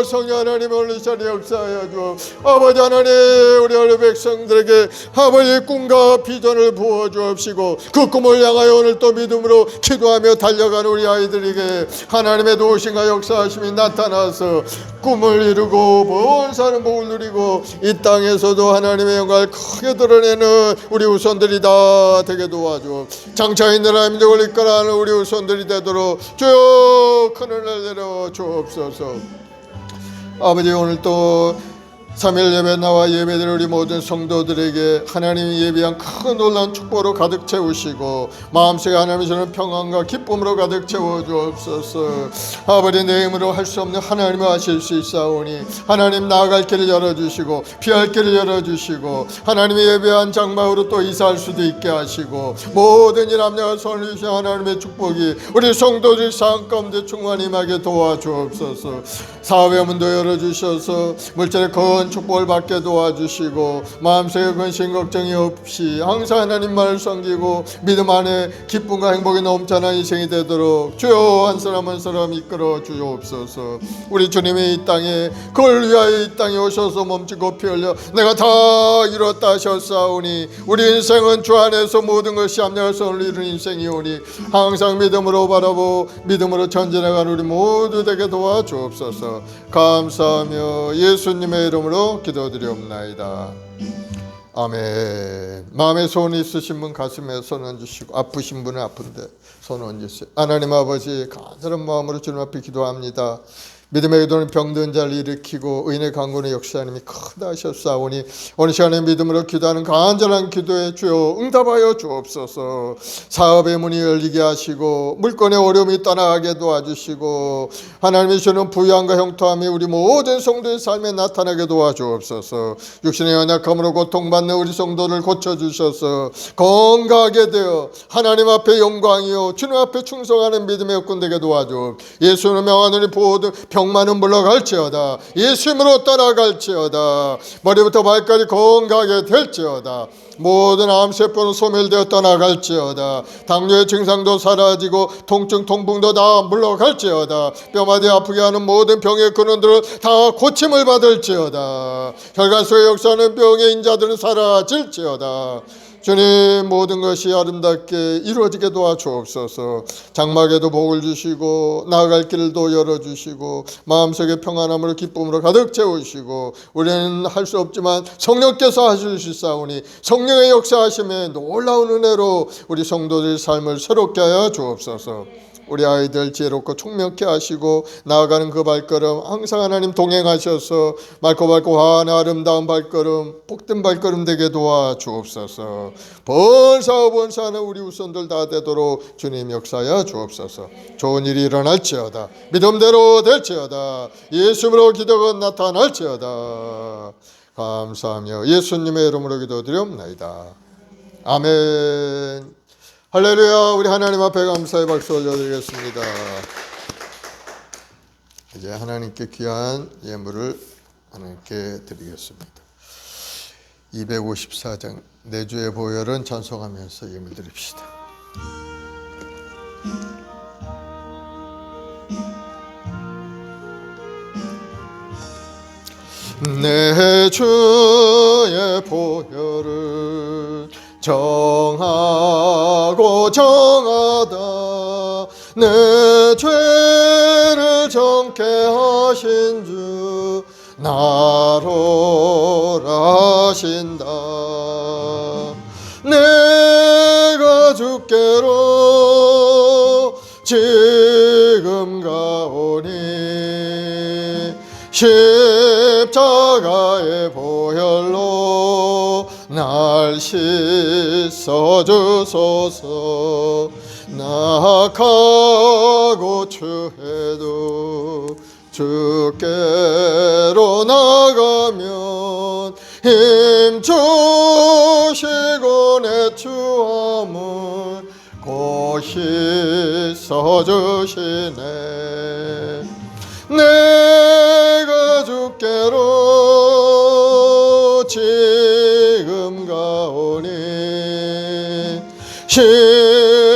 성령 하나님 오늘 이 자리에 역사하여 주옵. 아버지 하나님 우리 어린 백성들에게 아버지의 꿈과 비전을 부어주옵시고 그 꿈을 향하여 오늘 또 믿음으로 기도하며 달려가는 우리 아이들에게 하나님의 도우심과 역사하심이 나타나서 꿈을 이루고 번사는 복을 누리고 이 땅에서도 하나님의 영광을 크게 드러내는 우리 후손들이 다 되게 도와줘. 장차 있는 하나님을 이끌어가는 우리 후손들이 되도록 주여 큰 은혜를 내려 주옵소서. 아버지 오늘 또 3일 예배 나와 예배드린 우리 모든 성도들에게 하나님이 예비한 큰 놀라운 축복으로 가득 채우시고 마음속에 하나님이 주는 평안과 기쁨으로 가득 채워주옵소서. 아버지 내 힘으로 할 수 없는 하나님이 하실 수 있사오니 하나님 나아갈 길을 열어주시고 피할 길을 열어주시고 하나님이 예배한 장막으로 또 이사할 수도 있게 하시고 모든 일 합력을 손을 주신 하나님의 축복이 우리 성도들 삶 가운데 충만히 임하게 도와주옵소서. 사업의 문도 열어주셔서 물질의 큰 축복을 받게 도와주시고 마음속에 근심 걱정이 없이 항상 하나님만을 섬기고 믿음 안에 기쁨과 행복이 넘쳐난 인생이 되도록 주여 한 사람 한 사람 이끌어 주옵소서. 우리 주님이 이 땅에 그걸 위하여 이 땅에 오셔서 몸짓고 피 흘려 내가 다 이뤘다 하셨사오니 우리 인생은 주 안에서 모든 것이 합력해서 이루는 인생이오니 항상 믿음으로 바라보 믿음으로 전진해가는 우리 모두 되게 도와주옵소서. 감사하며 예수님의 이름으로 기도드리옵나이다. 아멘. 마음에 소원이 있으신 분 가슴에 손 얹으시고 아프신 분은 아픈데 손 얹으세요. 하나님 아버지 간절한 마음으로 주님 앞에 기도합니다. 믿음의 기도는 병든 자를 일으키고 의인의 강구는 역사하님이 크다 하셨사오니 오늘 시간에 믿음으로 기도하는 간절한 기도에 주여 응답하여 주옵소서. 사업의 문이 열리게 하시고 물건의 어려움이 떠나가게 도와주시고 하나님이 주는 부유함과 형통함이 우리 모든 성도의 삶에 나타나게 도와주옵소서. 육신의 연약함으로 고통받는 우리 성도를 고쳐주셔서 건강하게 되어 하나님 앞에 영광이요 주님 앞에 충성하는 믿음의 여건 되게 도와주옵. 예수는 명하노니 모든 병만은 물러갈지어다. 예수님으로 떠나갈지어다. 머리부터 발까지 건강하게 될지어다. 모든 암세포는 소멸되어 떠나갈지어다. 당뇨의 증상도 사라지고 통증 통풍도 다 물러갈지어다. 뼈마디 아프게 하는 모든 병의 근원들은 다 고침을 받을지어다. 혈관 속에 역사하는 병의 인자들은 사라질지어다. 주님 모든 것이 아름답게 이루어지게 도와주옵소서. 장막에도 복을 주시고 나아갈 길도 열어주시고 마음속에 평안함으로 기쁨으로 가득 채우시고 우리는 할 수 없지만 성령께서 하실 수 있사오니 성령의 역사하심에 놀라운 은혜로 우리 성도들의 삶을 새롭게 하여 주옵소서. 우리 아이들 지혜롭고 총명케 하시고 나아가는 그 발걸음 항상 하나님 동행하셔서 맑고 환한 아름다운 발걸음 복된 발걸음 되게 도와주옵소서. 번사하는 우리 후손들 다 되도록 주님 역사하여 주옵소서. 좋은 일이 일어날지어다. 믿음대로 될지어다. 예수님으로 기도가 나타날지어다. 감사하며 예수님의 이름으로 기도드리옵나이다. 아멘. 할렐루야. 우리 하나님 앞에 감사의 박수 올려드리겠습니다. 이제 하나님께 귀한 예물을 하나님께 드리겠습니다. 254장 내 주의 보혈은 찬송하면서 예물 드립시다. 내 주의 보혈은 정하고 정하다. 내 죄를 정케 하신 주 나로 하신다. 내가 주께로 지금 가오니 십자가의 보혈로 날 씻어주소서. 나가고 추해도 주께로 나가면 힘주시고 내 추함을 곧 씻어주시네. 내가 주께로 지금 가오니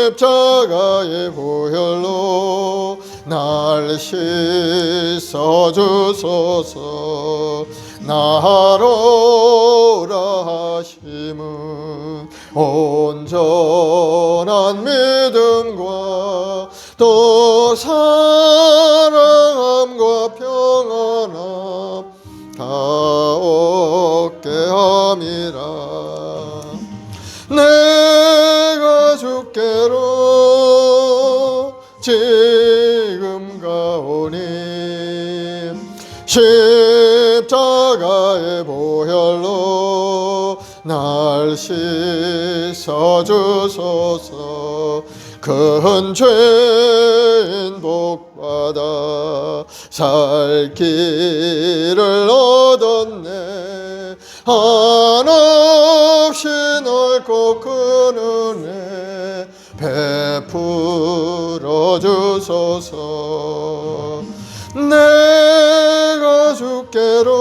십자가의 보혈로 날 씻어주소서. 나로라 하심은 온전한 믿음과 또 사랑함과 평안함 다 얻게 함이라. 내가 주께로 지금 가오니 십자가의 보혈로 날 씻어주소서. 큰 죄인 복받아 살 길을 얻었네. 한없이 넓고 큰 은혜 베풀어 주소서. 내가 주께로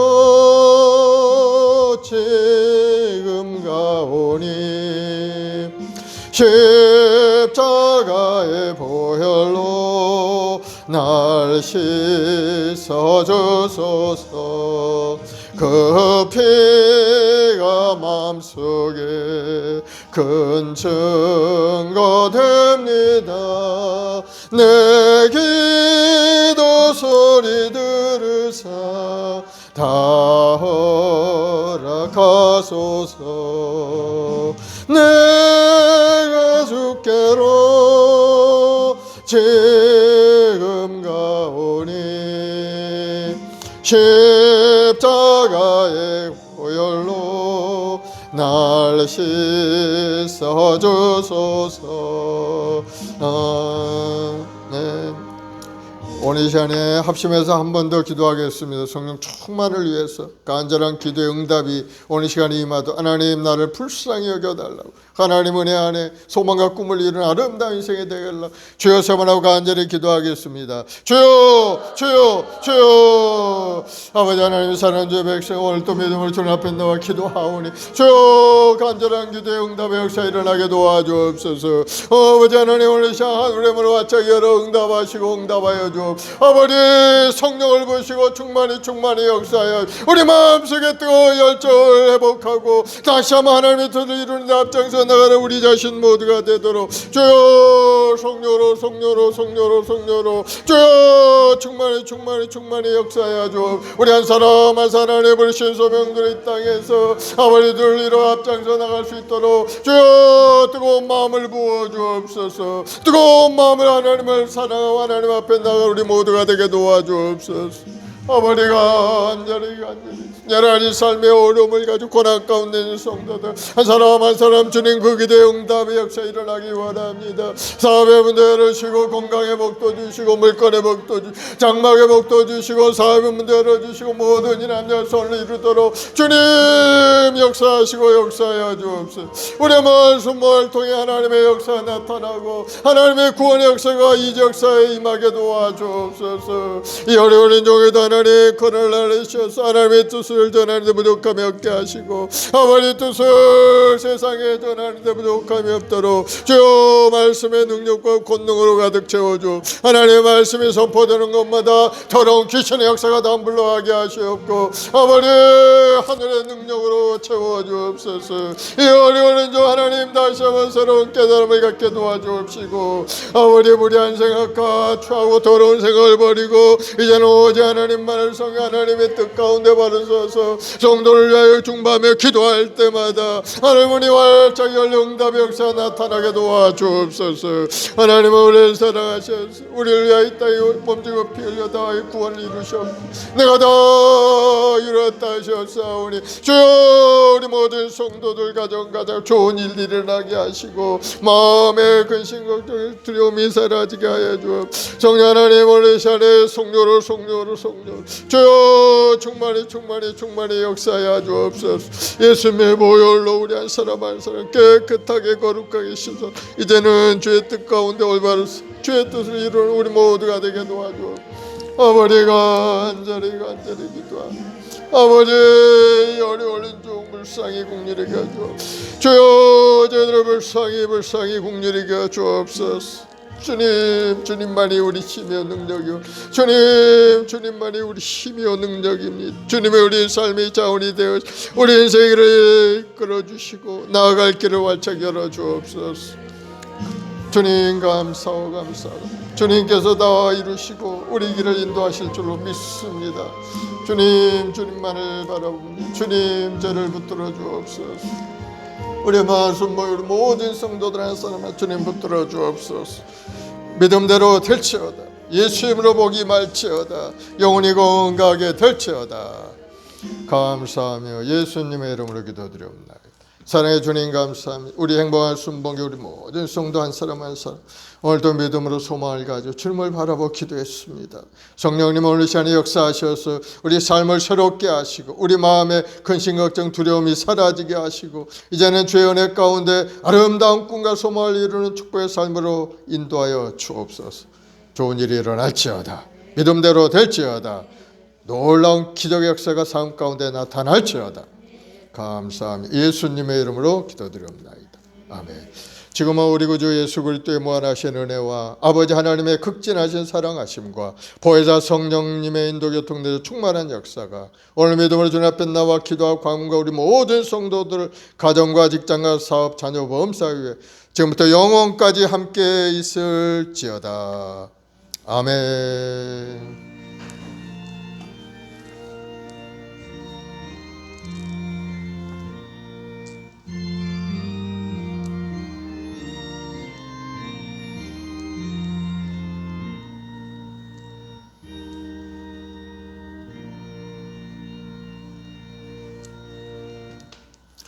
지금 가오니 십자가의 보혈로 날 씻어주소서. 그 피가 마음속에 큰 증거 됩니다. 내 기도 소리 들으사 다 허락하소서. 내가 주께로 지금 가오니 십자가의 보혈로 날 씻어주소서. 아멘. 오늘 이 시간에 합심해서 한 번 더 기도하겠습니다. 성령 충만을 위해서 간절한 기도의 응답이 오늘 시간에 임하도 하나님 나를 불쌍히 여겨달라고, 하나님 은혜 안에 소망과 꿈을 이루는 아름다운 인생이 되겠라. 주여 세번하고 간절히 기도하겠습니다. 주여 주여 주여. 아버지 하나님 사랑하는 주의 백성 오늘 또 믿음을 주님 앞에 나와 기도하오니 주여 간절한 기도의 응답의 역사 일어나게 도와주옵소서. 아버지 하나님 오늘 시간 하늘의 문을 활짝 열어 응답하시고 응답하여 주옵소서. 아버지 성령을 부으시고 충만히 역사하여 우리 마음속에 뜨거운 열정을 회복하고 다시 한번 하나님의 뜻을 이루는 데 앞장서 나가는 우리 자신 모두가 되도록 주여 성령으로 주여 충만히 역사하여 주옵. 우리 한 사람 한 사람의 부르신 소명들을 이 땅에서 아버지들 이루어 앞장서 나갈 수 있도록 주여 뜨거운 마음을 부어 주옵소서. 뜨거운 마음을 하나님을 사랑하고 하나님 앞에 나갈 우리 모두가 되게 도와주옵소서. 아버지가 간절히 여러 가지 삶의 어려움을 가지고 고난 가운데 있는 성도들 한 사람 한 사람 주님 그 기도의 응답의 역사 일어나기 원합니다. 사업의 문제 열어주시고 건강의 복도 주시고 물건의 복도 주시고 장막의 복도 주시고 사업의 문제 열어주시고 모든 일 남자 손을 이루도록 주님 역사하시고 역사하여 주옵소서. 우리의 말씀을 통해 하나님의 역사가 나타나고 하나님의 구원의 역사가 이 역사에 임하게 도와주옵소서. 이 어려운 인종에도 하나님 그를 나르셔서 하나님의 뜻을 전하는데 부족함이 없게 하시고 아버지 뜻을 세상에 전하는데 부족함이 없도록 주여 말씀의 능력과 권능으로 가득 채워줘. 하나님의 말씀이 선포되는 것마다 더러운 귀신의 역사가 담불러하게 하시옵고 아버지 하늘의 능력으로 채워주옵소서. 이 어려운 인종 하나님 다시 한번 새로운 깨달음을 갖게 도와주옵시고 아버지 무리한 생각과 추하고 더러운 생각을 버리고 이제는 오직 하나님만을 성해 하나님의 뜻 가운데 바로 서서 성도를 위하여 중밤에 기도할 때마다 하나님이 활짝 열려 응답의 역사가 나타나게 도와주옵소서. 하나님은 우리를 사랑하셔서 우리를 위하여 이 땅에 몸지고 피 흘려 다 구원을 이루셨고 내가 다 이루었다 하셨사오니 주여 우리 모든 성도들 가정 좋은 일들이 일어나게 하시고 마음의 근심 걱정 두려움이 사라지게 하여 주옵. 성령 하나님 오늘 시간에 성령으로 주여 충만히 역사하여 주옵소서. 예수님의 보혈로 우리 한 사람 깨끗하게 거룩하게 씻어 이제는 주의 뜻 가운데 올바른 주의 뜻을 이루는 우리 모두가 되게 도와주옵. 아버지가 간절히 기도합니다. 아버지 어려운 종을 불쌍히 긍휼히 여겨 주여 저희들을 불쌍히 긍휼히 여겨 주옵소서. 주님만이 우리 힘이요 능력이요 주님만이 우리 힘이요 능력입니다. 주님의 우리 삶의 자원이 되어 우리 인생을 이끌어주시고 나아갈 길을 활짝 열어주옵소서. 주님 감사하고 주님께서 다 이루시고 우리 길을 인도하실 줄로 믿습니다. 주님만을 바라봅니다. 주님 저를 붙들어 주옵소서. 우리 말씀 모여 우리 모든 성도들 한 사람만 주님 붙들어 주옵소서. 믿음대로 될지어다. 예수 이름으로 복이 말지어다. 영혼이 건강하게 될지어다. 감사하며 예수님의 이름으로 기도드리옵나이다. 사랑의 주님 감사합니다. 우리 행복한 순봉에 우리 모든 성도 한 사람 한 사람 오늘도 믿음으로 소망을 가지고 주님을 바라보고 기도했습니다. 성령님 오늘 시간에 역사하셔서 우리 삶을 새롭게 하시고 우리 마음의 근심 걱정 두려움이 사라지게 하시고 이제는 주의 은혜 가운데 아름다운 꿈과 소망을 이루는 축복의 삶으로 인도하여 주옵소서. 좋은 일이 일어날지어다. 믿음대로 될지어다. 놀라운 기적의 역사가 삶 가운데 나타날지어다. 감사합니다. 예수님의 이름으로 기도드립니다. 아멘. 지금은 우리 구주 예수 그리스도의 무한하신 은혜와 아버지 하나님의 극진하신 사랑하심과 보혜사 성령님의 인도 교통되어 충만한 역사가 오늘 믿음으로 주님 앞에 나와 기도하고 관문과 우리 모든 성도들 가정과 직장과 사업 자녀 범사 위에 지금부터 영원까지 함께 있을지어다. 아멘.